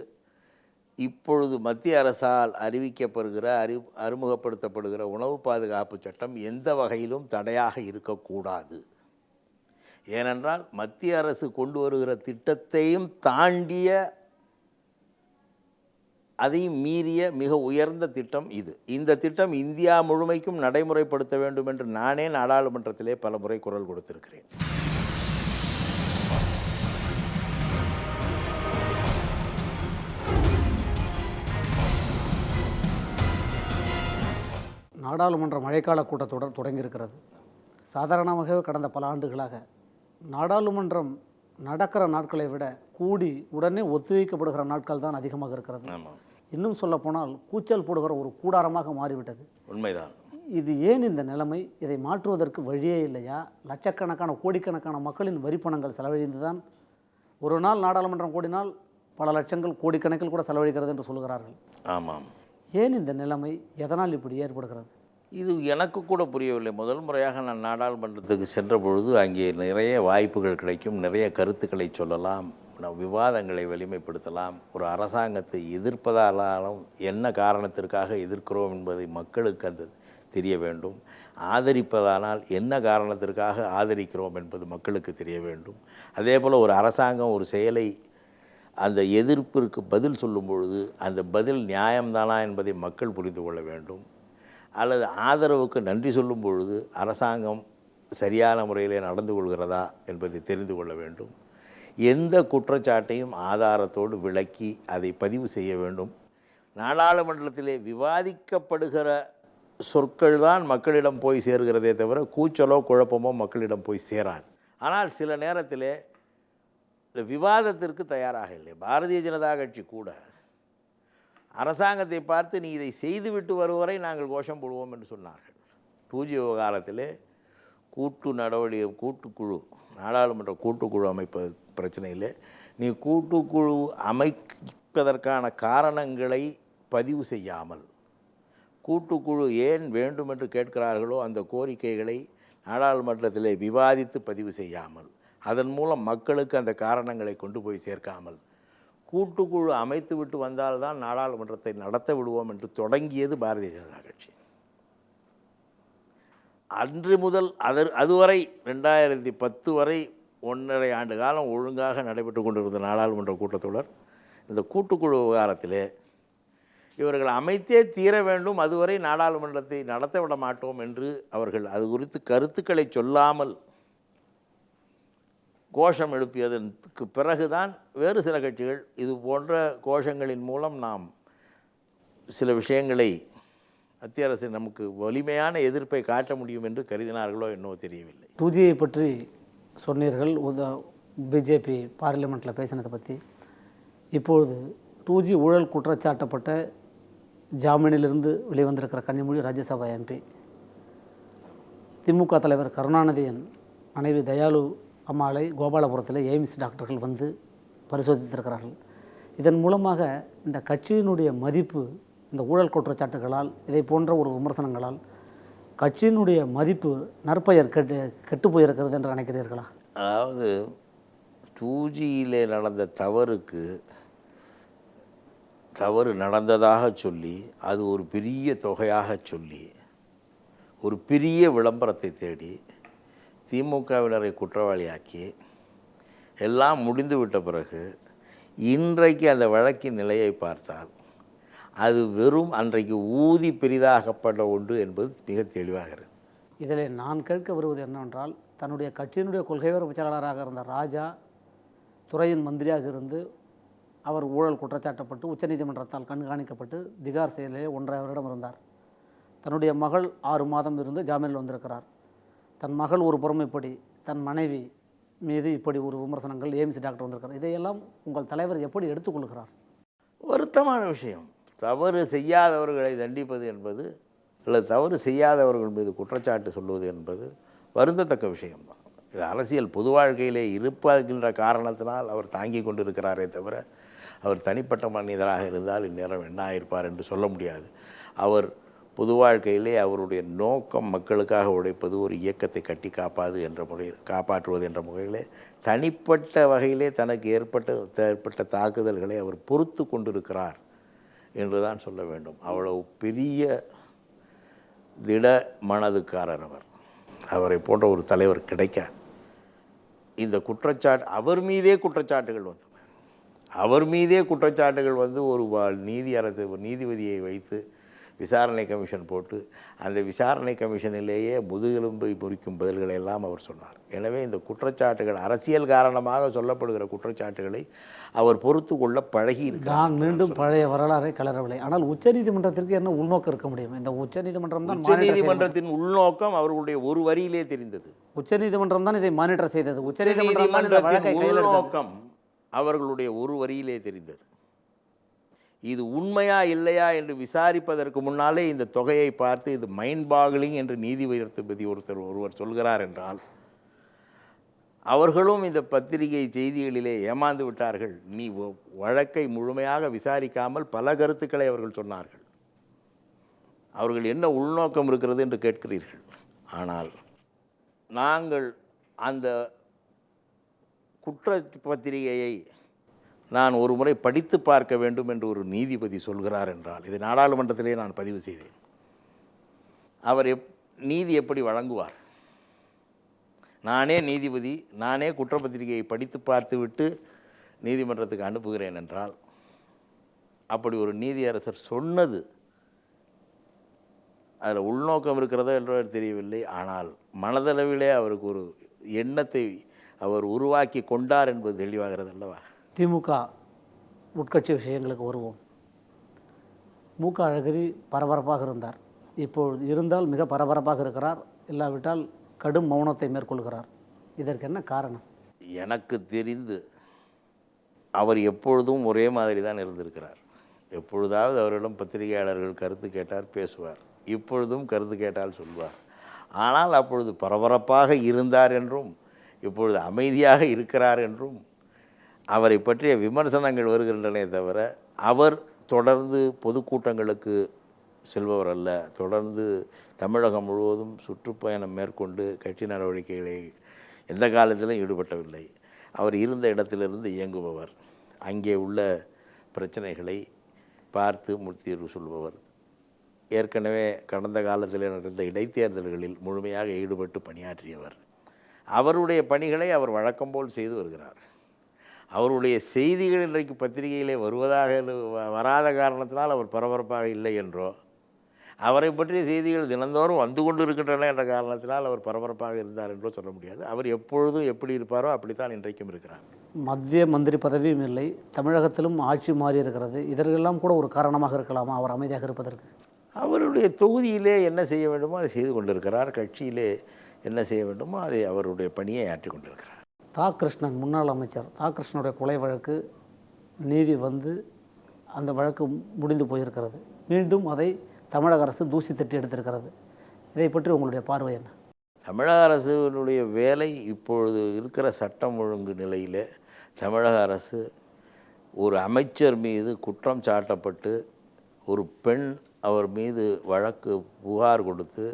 இப்பொழுது மத்திய அரசால் அறிவிக்கப்படுகிற அறிமுகப்படுத்தப்படுகிற உணவு பாதுகாப்பு சட்டம் எந்த வகையிலும் தடையாக இருக்கக்கூடாது. ஏனென்றால் மத்திய அரசு கொண்டு வருகிற திட்டத்தையும் தாண்டிய, அதையும் மீறிய மிக உயர்ந்த திட்டம் இது. இந்த திட்டம் இந்தியா முழுமைக்கும் நடைமுறைப்படுத்த வேண்டும் என்று நானே நாடாளுமன்றத்திலே பல முறை குரல் கொடுத்திருக்கிறேன். நாடாளுமன்ற மழைக்கால கூட்டத்தொடர் தொடங்கியிருக்கிறது. சாதாரணமாகவே கடந்த பல ஆண்டுகளாக நாடாளுமன்றம் நடக்கிற நாட்களை விட கூடி உடனே ஒத்திவைக்கப்படுகிற நாட்கள் தான் அதிகமாக இருக்கிறது. இன்னும் சொல்லப்போனால் கூச்சல் போடுகிற ஒரு கூடாரமாக மாறிவிட்டது. உண்மைதான். இது ஏன் இந்த நிலைமை? இதை மாற்றுவதற்கு வழியே இல்லையா? லட்சக்கணக்கான கோடிக்கணக்கான மக்களின் வரிப்பணங்கள் செலவழிந்து தான் ஒரு நாள் நாடாளுமன்றம் கூடினால் பல லட்சங்கள் கோடிக்கணக்கில் கூட செலவழிக்கிறது என்று சொல்கிறார்கள். ஆமாம். ஏன் இந்த நிலைமை? எதனால் இப்படி ஏற்படுகிறது? இது எனக்கு கூட புரியவில்லை. முதல் முறையாக நான் நாடாளுமன்றத்துக்கு சென்ற பொழுது அங்கே நிறைய வாய்ப்புகள் கிடைக்கும், நிறைய கருத்துக்களை சொல்லலாம், விவாதங்களை வலிமைப்படுத்தலாம். ஒரு அரசாங்கத்தை எதிர்ப்பதாலும் என்ன காரணத்திற்காக எதிர்க்கிறோம் என்பதை மக்களுக்கு அது தெரிய வேண்டும். ஆதரிப்பதானால் என்ன காரணத்திற்காக ஆதரிக்கிறோம் என்பது மக்களுக்கு தெரிய வேண்டும். அதே போல் ஒரு அரசாங்கம் ஒரு செயலை அந்த எதிர்ப்பிற்கு பதில் சொல்லும் பொழுது அந்த பதில் நியாயம்தானா என்பதை மக்கள் புரிந்து கொள்ள வேண்டும். அல்லது ஆதரவுக்கு நன்றி சொல்லும் பொழுது அரசாங்கம் சரியான முறையிலே நடந்து கொள்கிறதா என்பதை தெரிந்து கொள்ள வேண்டும். எந்த குற்றச்சாட்டையும் ஆதாரத்தோடு விளக்கி அதை பதிவு செய்ய வேண்டும். நாடாளுமன்றத்திலே விவாதிக்கப்படுகிற சொற்கள் தான் மக்களிடம் போய் சேர்கிறதே தவிர கூச்சலோ குழப்பமோ மக்களிடம் போய் சேராது. ஆனால் சில நேரத்திலே இந்த விவாதத்திற்கு தயாராக இல்லை. பாரதிய ஜனதா கட்சி கூட அரசாங்கத்தை பார்த்து நீ இதை செய்துவிட்டு வருவரை நாங்கள் கோஷம் போடுவோம் என்று சொன்னார்கள். 2G விவகாரத்திலே கூட்டுக்குழு நாடாளுமன்ற கூட்டுக்குழு அமைப்பது பிரச்சனையில் நீ கூட்டுக்குழு அமைப்பதற்கான காரணங்களை பதிவு செய்யாமல், கூட்டுக்குழு ஏன் வேண்டும் என்று கேட்கிறார்களோ அந்த கோரிக்கைகளை நாடாளுமன்றத்திலே விவாதித்து பதிவு செய்யாமல், அதன் மூலம் மக்களுக்கு அந்த காரணங்களை கொண்டு போய் சேர்க்காமல், கூட்டுக்குழு அமைத்து விட்டு வந்தால்தான் நாடாளுமன்றத்தை நடத்த விடுவோம் என்று தொடங்கியது பாரதிய ஜனதா கட்சி. அன்று முதல் அதுவரை 2010 வரை 1.5 ஆண்டு காலம் ஒழுங்காக நடைபெற்று கொண்டிருந்த நாடாளுமன்ற கூட்டத்தொடர் இந்த கூட்டுக்குழு விவகாரத்திலே இவர்கள் அமைத்தே தீர வேண்டும், அதுவரை நாடாளுமன்றத்தை நடத்த விட மாட்டோம் என்று அவர்கள் அது குறித்து கருத்துக்களை சொல்லாமல் கோஷம் எழுப்பியதற்கு பிறகுதான் வேறு சில கட்சிகள் இது போன்ற கோஷங்களின் மூலம் நாம் சில விஷயங்களை மத்திய அரசு நமக்கு வலிமையான எதிர்ப்பை காட்ட முடியும் என்று கருதினார்களோ என்னவோ தெரியவில்லை. 2Gயை பற்றி சொன்னீர்கள், பிஜேபி பார்லிமெண்ட்டில் பேசினதை பற்றி. இப்பொழுது 2G ஊழல் குற்றச்சாட்டப்பட்ட ஜாமீனிலிருந்து வெளிவந்திருக்கிற கன்னிமொழி ராஜ்யசபா எம்பி, திமுக தலைவர் கருணாநிதியின் மனைவி தயாளு அம்மாளை கோபாலபுரத்தில் எய்ம்ஸ் டாக்டர்கள் வந்து பரிசோதித்திருக்கிறார்கள். இதன் மூலமாக இந்த கட்சியினுடைய மதிப்பு இந்த ஊழல் குற்றச்சாட்டுகளால், இதை போன்ற ஒரு விமர்சனங்களால் கட்சியினுடைய மதிப்பு நற்பெயர் கெட்டு போயிருக்கிறது என்று நினைக்கிறீர்களா? அதாவது 2Gயிலே நடந்த தவறு நடந்ததாக சொல்லி அது ஒரு பெரிய தொகையாக சொல்லி ஒரு பெரிய விளம்பரத்தை தேடி திமுகவினரை குற்றவாளியாக்கி எல்லாம் முடிந்து விட்ட பிறகு இன்றைக்கு அந்த வழக்கின் நிலையை பார்த்தால் அது வெறும் அன்றைக்கு ஊதி பெரிதாகப்பட்ட ஒன்று என்பது மிக தெளிவாகிறது. இதில் நான் கேட்க வருவது என்னவென்றால், தன்னுடைய கட்சியினுடைய கொள்கைவர செயலாளராக இருந்த ராஜா துறையின் மந்திரியாக இருந்து அவர் ஊழல் குற்றச்சாட்டப்பட்டு உச்சநீதிமன்றத்தால் கண்காணிக்கப்பட்டு திகார் செயலிலே 1.5 வருடம் இருந்தார். தன்னுடைய மகள் 6 மாதம் இருந்து ஜாமீனில் வந்திருக்கிறார். தன் மகள் ஒரு புறம் இப்படி, தன் மனைவி மீது இப்படி ஒரு விமர்சனங்கள், எய்ம்ஸ் டாக்டர் வந்திருக்கிறார். இதையெல்லாம் உங்கள் தலைவர் எப்படி எடுத்துக்கொள்கிறார்? வருத்தமான விஷயம். தவறு செய்யாதவர்களை தண்டிப்பது என்பது அல்லது தவறு செய்யாதவர்கள் மீது குற்றச்சாட்டு சொல்வது என்பது வருந்தத்தக்க விஷயம்தான். இது அரசியல் பொது வாழ்க்கையிலே இருப்பகின்ற காரணத்தினால் அவர் தாங்கி கொண்டிருக்கிறாரே தவிர அவர் தனிப்பட்ட மனிதராக இருந்தால் இந்நேரம் என்ன ஆயிருப்பார் என்று சொல்ல முடியாது. அவர் பொது வாழ்க்கையிலே அவருடைய நோக்கம் மக்களுக்காக உழைப்பது, ஒரு இயக்கத்தை கட்டி காப்பாற்றுவது என்ற முறையிலே தனிப்பட்ட வகையிலே தனக்கு ஏற்பட்ட தாக்குதல்களை அவர் பொறுத்து கொண்டிருக்கிறார் என்று தான் சொல்ல வேண்டும். அவ்வளவு பெரிய திட மனதுக்காரர் அவர். அவரை போன்ற ஒரு தலைவர் கிடைக்காது. இந்த அவர் மீதே குற்றச்சாட்டுகள் வந்து ஒரு நீதிபதியை வைத்து விசாரணை கமிஷன் போட்டு அந்த விசாரணை கமிஷனிலேயே முதுகெலும்பை முறிக்கும் பதில்களை எல்லாம் அவர் சொன்னார். எனவே இந்த குற்றச்சாட்டுகள் அரசியல் காரணமாக சொல்லப்படுகிற குற்றச்சாட்டுகளை அவர் பொறுத்து கொள்ள பழகி இருக்கிறார். நான் மீண்டும் பழைய வரலாறை கலரவில்லை. ஆனால் உச்சநீதிமன்றத்திற்கு என்ன உள்நோக்கம் இருக்க முடியும்? இந்த உச்சநீதிமன்றம் தான் உச்சநீதிமன்றத்தின் உள்நோக்கம் அவர்களுடைய ஒரு வரியிலே தெரிந்தது. உச்சநீதிமன்றம் தான் இதை மானிட்டர் செய்தது. உச்சநீதிமன்றத்தின் உள்நோக்கம் அவர்களுடைய ஒரு வரியிலே தெரிந்தது. இது உண்மையா இல்லையா என்று விசாரிப்பதற்கு முன்னாலே இந்த தொகையை பார்த்து இது மைண்ட் பாகிலிங் என்று நீதிபதி ஒருவர் சொல்கிறார் என்றால் அவர்களும் இந்த பத்திரிகை செய்திகளிலே ஏமாந்து விட்டார்கள். வழக்கை முழுமையாக விசாரிக்காமல் பல கருத்துக்களை அவர்கள் சொன்னார்கள். அவர்கள் என்ன உள்நோக்கம் இருக்கிறது என்று கேட்கிறீர்கள். ஆனால் நாங்கள் அந்த குற்றப்பத்திரிகையை நான் ஒரு முறை படித்து பார்க்க வேண்டும் என்று ஒரு நீதிபதி சொல்கிறார் என்றால், இதை நாடாளுமன்றத்திலே நான் பதிவு செய்தேன். அவர் நீதி எப்படி வழங்குவார்? நானே நீதிபதி, நானே குற்றப்பத்திரிகையை படித்து பார்த்துவிட்டு நீதிமன்றத்துக்கு அனுப்புகிறேன் என்றால், அப்படி ஒரு நீதியரசர் சொன்னது அதில் உள்நோக்கம் இருக்கிறதோ என்றோ தெரியவில்லை. ஆனால் மனதளவிலே அவருக்கு ஒரு எண்ணத்தை அவர் உருவாக்கி கொண்டார் என்பது தெளிவாகிறது அல்லவா? திமுக உட்கட்சி விஷயங்களுக்கு வருவோம். மூக்க அழகிரி பரபரப்பாக இருந்தார். இப்பொழுது இருந்தால் மிக பரபரப்பாக இருக்கிறார், இல்லாவிட்டால் கடும் மௌனத்தை மேற்கொள்கிறார். இதற்கு என்ன காரணம்? எனக்கு தெரிந்து அவர் எப்பொழுதும் ஒரே மாதிரி தான் இருந்திருக்கிறார். எப்பொழுதாவது அவரிடம் பத்திரிகையாளர்கள் கருத்து கேட்டார், பேசுவார். இப்பொழுதும் கருத்து கேட்டால் சொல்வார். ஆனால் அப்பொழுது பரபரப்பாக இருந்தார் என்றும் இப்பொழுது அமைதியாக இருக்கிறார் என்றும் அவரை பற்றிய விமர்சனங்கள் வருகின்றனே தவிர அவர் தொடர்ந்து பொதுக்கூட்டங்களுக்கு செல்பவர் அல்ல. தொடர்ந்து தமிழகம் முழுவதும் சுற்றுப்பயணம் மேற்கொண்டு கட்சி நடவடிக்கைகளை எந்த காலத்திலும் ஈடுபட்டவில்லை. அவர் இருந்த இடத்திலிருந்து இயங்குபவர். அங்கே உள்ள பிரச்சனைகளை பார்த்து தீர்வு சொல்பவர். ஏற்கனவே கடந்த காலத்தில் நடந்த இடைத்தேர்தல்களில் முழுமையாக ஈடுபட்டு பணியாற்றியவர். அவருடைய பணிகளை அவர் வழக்கம் போல் செய்து வருகிறார். அவருடைய செய்திகள் இன்றைக்கு பத்திரிகையிலே வராத காரணத்தினால் அவர் பரபரப்பாக இல்லை என்றோ, அவரை பற்றிய செய்திகள் தினந்தோறும் வந்து கொண்டு இருக்கின்றன என்ற காரணத்தினால் அவர் பரபரப்பாக இருந்தார் என்றோ சொல்ல முடியாது. அவர் எப்பொழுதும் எப்படி இருப்பாரோ அப்படித்தான் இன்றைக்கும் இருக்கிறார். மத்திய மந்திரி பதவியும் இல்லை, தமிழகத்திலும் ஆட்சி மாறி இருக்கிறது. இதற்கெல்லாம் கூட ஒரு காரணமாக இருக்கலாமா அவர் அமைதியாக இருப்பதற்கு? அவருடைய தொகுதியிலே என்ன செய்ய வேண்டுமோ அதை செய்து கொண்டிருக்கிறார். கட்சியிலே என்ன செய்ய வேண்டுமோ அதை அவருடைய பணியை ஆற்றிக் கொண்டிருக்கிறார். கிருஷ்ணன், முன்னாள் அமைச்சர் கிருஷ்ணனுடைய கொலை வழக்கு நீதி வந்து அந்த வழக்கு முடிந்து போயிருக்கிறது. மீண்டும் அதை தமிழக அரசு தூசி தட்டி எடுத்திருக்கிறது. இதை பற்றி உங்களுடைய பார்வை என்ன? தமிழக அரசுடைய வேலை இப்பொழுது இருக்கிற சட்டம் ஒழுங்கு நிலையில் தமிழக அரசு ஒரு அமைச்சர் மீது குற்றம் சாட்டப்பட்டு ஒரு பெண் அவர் மீது புகார் கொடுத்து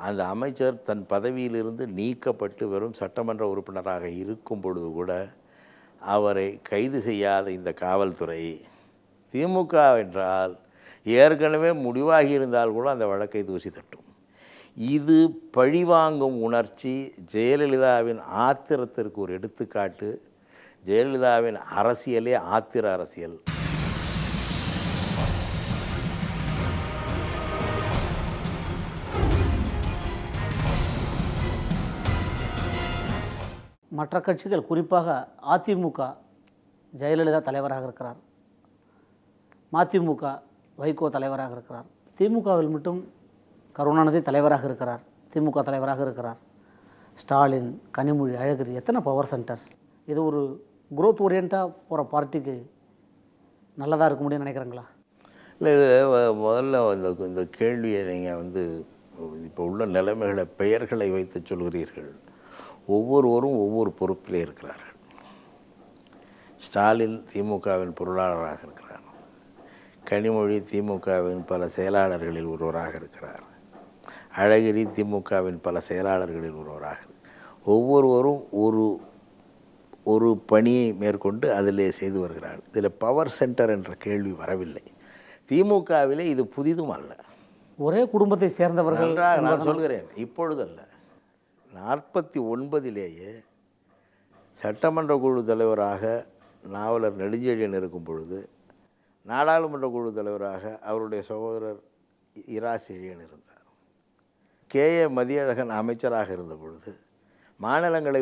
அந்த அமைச்சர் தன் பதவியிலிருந்து நீக்கப்பட்டு வெறும் சட்டமன்ற உறுப்பினராக இருக்கும் பொழுது கூட அவரை கைது செய்யாத இந்த காவல்துறை, திமுக என்றால் ஏற்கனவே முடிவாகி இருந்தால் கூட அந்த வழக்கை தூசி தட்டும். இது பழிவாங்கும் உணர்ச்சி ஜெயலலிதாவின் ஆத்திரத்திற்கு ஒரு எடுத்துக்காட்டு. ஜெயலலிதாவின் அரசியலே ஆத்திர அரசியல். மற்ற கட்சிகள், குறிப்பாக அதிமுக ஜெயலலிதா தலைவராக இருக்கிறார், மதிமுக வைகோ தலைவராக இருக்கிறார், திமுகவில் மட்டும் கருணாநிதி தலைவராக இருக்கிறார், திமுக தலைவராக இருக்கிறார், ஸ்டாலின், கனிமொழி, அழகிரி. எத்தனை பவர் சென்டர்! இது ஒரு குரோத் ஓரியண்டாக போகிற பார்ட்டிக்கு நல்லதாக இருக்க முடியும்னு நினைக்கிறீங்களா? இல்லை இது முதல்ல இந்த கேள்வியை நீங்கள் இப்போ உள்ள நிலைமைகளை பெயர்களை வைத்து சொல்கிறீர்கள். ஒவ்வொருவரும் ஒவ்வொரு பொறுப்பிலே இருக்கிறார்கள். ஸ்டாலின் திமுகவின் பொருளாளராக இருக்கிறார். கனிமொழி திமுகவின் பல செயலாளர்களில் ஒருவராக இருக்கிறார். அழகிரி திமுகவின் பல செயலாளர்களில் ஒருவராக. ஒவ்வொருவரும் ஒரு ஒரு பணியை மேற்கொண்டு அதிலே செய்து வருகிறார். இதில் பவர் சென்டர் என்ற கேள்வி வரவில்லை. திமுகவிலே இது புதிதும் அல்ல. ஒரே குடும்பத்தை சேர்ந்தவர்கள் நான் சொல்கிறேன், இப்பொழுதல்ல, 49 சட்டமன்ற குழு தலைவராக நாவலர் நெடுஞ்செழியன் இருக்கும் பொழுது, நாடாளுமன்ற குழு தலைவராக அவருடைய சகோதரர் இரா செழியன் இருந்தார். KA மதியழகன் அமைச்சராக இருந்த பொழுது மாநிலங்களை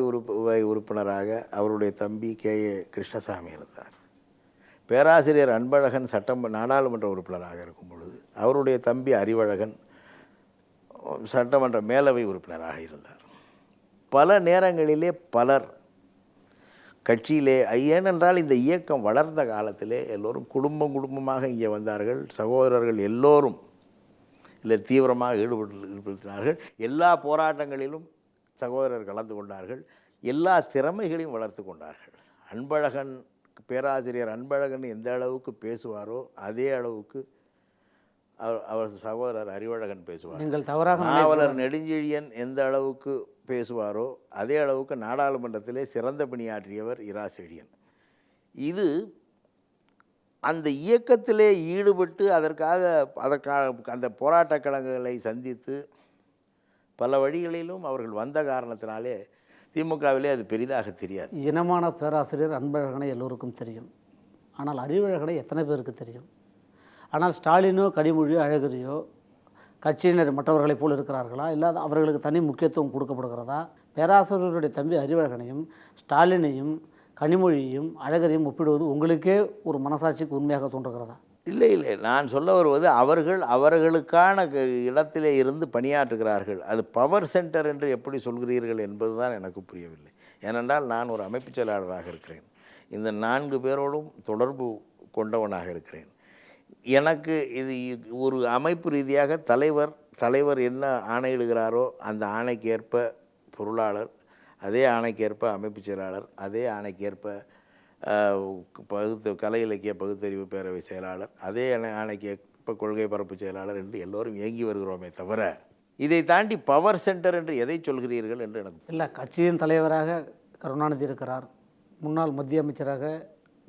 உறுப்பினராக அவருடைய தம்பி KA கிருஷ்ணசாமி இருந்தார். பேராசிரியர் அன்பழகன் நாடாளுமன்ற உறுப்பினராக இருக்கும் பொழுது அவருடைய தம்பி அறிவழகன் சட்டமன்ற மேலவை உறுப்பினராக இருந்தார். பல நேரங்களிலே பலர் கட்சியிலே, ஏனென்றால் இந்த இயக்கம் வளர்ந்த காலத்திலே எல்லோரும் குடும்பமாக இங்கே வந்தார்கள். சகோதரர்கள் எல்லோரும் இல்லை தீவிரமாக ஈடுபடுத்தினார்கள். எல்லா போராட்டங்களிலும் சகோதரர் கலந்து கொண்டார்கள். எல்லா திறமைகளையும் வளர்த்து கொண்டார்கள். பேராசிரியர் அன்பழகன் எந்த அளவுக்கு பேசுவாரோ அதே அளவுக்கு அவர் சகோதரர் அறிவழகன் பேசுவார். நீங்கள் தவறாக நாவலர் நெடுஞ்செழியன் எந்த அளவுக்கு பேசுவாரோ அதே அளவுக்கு நாடாளுமன்றத்திலே சிறந்த பணியாற்றியவர் இரா செழியன். இது அந்த இயக்கத்திலே ஈடுபட்டு அதற்காக அந்த போராட்ட களங்களை சந்தித்து பல வழிகளிலும் அவர்கள் வந்த காரணத்தினாலே திமுகவிலே அது பெரிதாக தெரியாது. இனமான பேராசிரியர் அன்பழகனை எல்லோருக்கும் தெரியும். ஆனால் அறிவழகனை எத்தனை பேருக்கு தெரியும்? ஆனால் ஸ்டாலினோ கனிமொழியோ அழகிரியோ கட்சியினர் மற்றவர்களைப் போல் இருக்கிறார்களா? இல்லாத அவர்களுக்கு தனி முக்கியத்துவம் கொடுக்கப்படுகிறதா? பேராசிரியருடைய தம்பி அறிவழகனையும் ஸ்டாலினையும் கனிமொழியையும் அழகரையும் ஒப்பிடுவது உங்களுக்கே ஒரு மனசாட்சிக்கு உண்மையாக தோன்றுகிறதா? இல்லை, நான் சொல்ல வருவது அவர்களுக்கான இடத்திலே இருந்து பணியாற்றுகிறார்கள். அது பவர் சென்டர் என்று எப்படி சொல்கிறீர்கள் என்பது தான் எனக்கு புரியவில்லை. ஏனென்றால் நான் ஒரு அமைப்பு செயலாளராக இருக்கிறேன். இந்த 4 பேரோடும் தொடர்பு கொண்டவனாக இருக்கிறேன். எனக்கு இது ஒரு அமைப்பு ரீதியாக தலைவர் என்ன ஆணையிடுகிறாரோ அந்த ஆணைக்கேற்ப பொருளாளர், அதே ஆணைக்கேற்ப அமைப்பு செயலாளர், அதே ஆணைக்கேற்ப கலை இலக்கிய பகுத்தறிவு பேரவை செயலாளர், அதே ஆணைக்கேற்ப கொள்கை பரப்பு செயலாளர் என்று எல்லோரும் இயங்கி வருகிறோமே தவிர இதை தாண்டி பவர் சென்டர் என்று எதை சொல்கிறீர்கள் என்று எனக்கு இல்லை. கட்சியின் தலைவராக கருணாநிதி இருக்கிறார். முன்னாள் மத்திய அமைச்சராக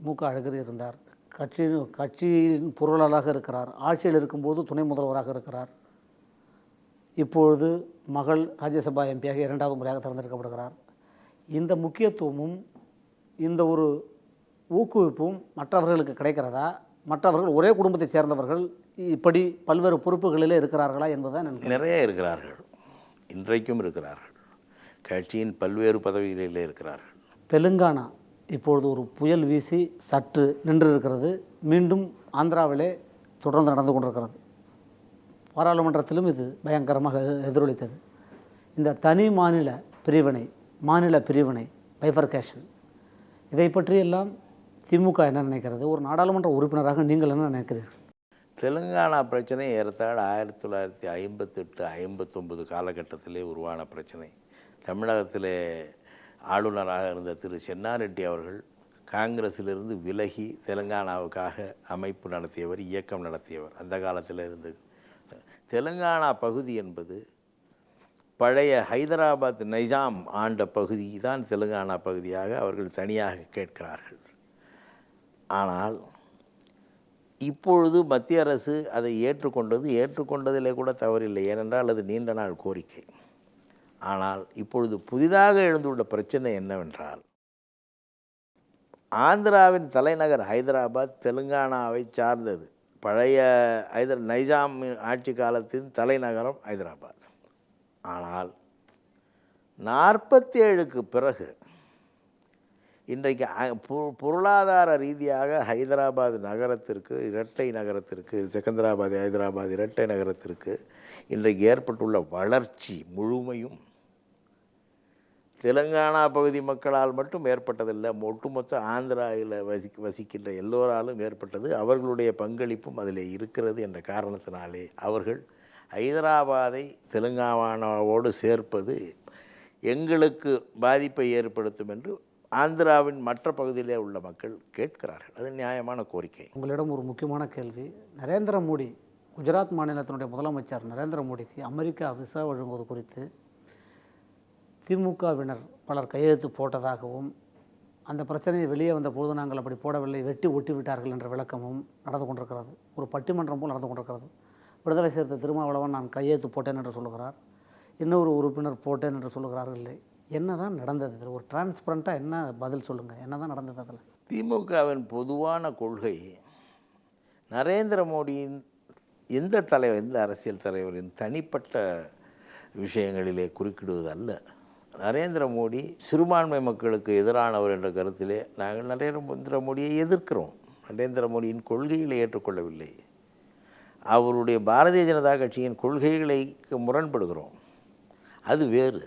மு.க. அழகிரி இருந்தார். கட்சியின் பொருளாளராக இருக்கிறார். ஆட்சியில் இருக்கும்போது துணை முதல்வராக இருக்கிறார். இப்பொழுது மகள் ராஜ்யசபா எம்பியாக 2வது முறையாக தேர்ந்தெடுக்கப்படுகிறார். இந்த முக்கியத்துவமும் இந்த ஒரு ஊக்குவிப்பும் மற்றவர்களுக்கு கிடைக்கிறதா? மற்றவர்கள் ஒரே குடும்பத்தை சேர்ந்தவர்கள் இப்படி பல்வேறு பொறுப்புகளிலே இருக்கிறார்களா என்பதுதான் எனக்கு. நிறைய இருக்கிறார்கள், இன்றைக்கும் இருக்கிறார்கள். கட்சியின் பல்வேறு பதவிகளிலே இருக்கிறார்கள். தெலுங்கானா இப்பொழுது ஒரு புயல் வீசி சற்று நின்று இருக்கிறது. மீண்டும் ஆந்திராவிலே தொடர்ந்து நடந்து கொண்டிருக்கிறது. பாராளுமன்றத்திலும் இது பயங்கரமாக எதிரொலித்தது. இந்த தனி மாநில பிரிவினை பைஃபர்கேஷன், இதை பற்றியெல்லாம் திமுக என்ன நினைக்கிறது? ஒரு நாடாளுமன்ற உறுப்பினராக நீங்கள் என்ன நினைக்கிறீர்கள்? தெலுங்கானா பிரச்சனை ஏறத்தாழ 1958-59 காலகட்டத்திலே உருவான பிரச்சனை. தமிழகத்திலே ஆளுநராக இருந்த திரு சென்னாரெட்டி அவர்கள் காங்கிரஸிலிருந்து விலகி தெலுங்கானாவுக்காக அமைப்பு நடத்தியவர், இயக்கம் நடத்தியவர். அந்த காலத்தில் இருந்து தெலுங்கானா பகுதி என்பது பழைய ஹைதராபாத் நைஜாம் ஆண்ட பகுதி தான் தெலுங்கானா பகுதியாக அவர்கள் தனியாக கேட்கிறார்கள். ஆனால் இப்பொழுது மத்திய அரசு அதை ஏற்றுக்கொண்டதிலே கூட தவறில்லை. ஏனென்றால் அது நீண்ட நாள் கோரிக்கை. ஆனால் இப்பொழுது புதிதாக எழுந்துள்ள பிரச்சனை என்னவென்றால், ஆந்திராவின் தலைநகர் ஹைதராபாத் தெலுங்கானாவை சார்ந்தது. பழைய நைஜாம் ஆட்சி காலத்தின் தலைநகரம் ஹைதராபாத். ஆனால் 47க்கு பிறகு இன்றைக்கு பொருளாதார ரீதியாக ஹைதராபாத் நகரத்திற்கு, இரட்டை நகரத்திற்கு, செகந்திராபாத் ஹைதராபாத் இரட்டை நகரத்திற்கு இன்றைக்கு ஏற்பட்டுள்ள வளர்ச்சி முழுமையும் தெலுங்கானா பகுதி மக்களால் மட்டும் ஏற்பட்டதில்லை, ஒட்டுமொத்த ஆந்திராவில் வசிக்கின்ற எல்லோராலும் ஏற்பட்டது. அவர்களுடைய பங்களிப்பும் அதில் இருக்கிறது என்ற காரணத்தினாலே அவர்கள் ஹைதராபாத்தை தெலுங்கானாவோடு சேர்ப்பது எங்களுக்கு பாதிப்பை ஏற்படுத்தும் என்று ஆந்திராவின் மற்ற பகுதியிலே உள்ள மக்கள் கேட்கிறார்கள். அது நியாயமான கோரிக்கை. உங்களிடம் ஒரு முக்கியமான கேள்வி. நரேந்திர மோடி, குஜராத் மாநிலத்தினுடைய முதலமைச்சர் நரேந்திர மோடிக்கு அமெரிக்கா விசா வழங்குவது குறித்து திமுகவினர் பலர் கையெழுத்து போட்டதாகவும், அந்த பிரச்சனையை வெளியே வந்த பொழுது நாங்கள் அப்படி போடவில்லை, வெட்டி ஒட்டி விட்டார்கள் என்ற விளக்கமும் நடந்து கொண்டிருக்கிறது. ஒரு பட்டிமன்றம் போல் நடந்து கொண்டிருக்கிறது. விடுதலை சேர்த்த திருமாவளவன் நான் கையெழுத்து போட்டேன் என்று சொல்லுகிறார், இன்னொரு உறுப்பினர் போட்டேன் என்று சொல்லுகிறார்கள். இல்லை, என்ன தான் நடந்தது? இதில் ஒரு டிரான்ஸ்பரண்ட்டாக என்ன பதில் சொல்லுங்கள், என்ன தான் நடந்தது? அதில் திமுகவின் பொதுவான கொள்கை நரேந்திர மோடியின் எந்த தலைவர், எந்த அரசியல் தலைவரின் தனிப்பட்ட விஷயங்களிலே குறுக்கிடுவது அல்ல. நரேந்திர மோடி சிறுபான்மை மக்களுக்கு எதிரானவர் என்ற கருத்திலே நாங்கள் நரேந்திர மோடியை எதிர்க்கிறோம். நரேந்திர மோடியின் கொள்கைகளை ஏற்றுக்கொள்ளவில்லை. அவருடைய பாரதிய ஜனதா கட்சியின் கொள்கைகளை முரண்படுகிறோம். அது வேறு.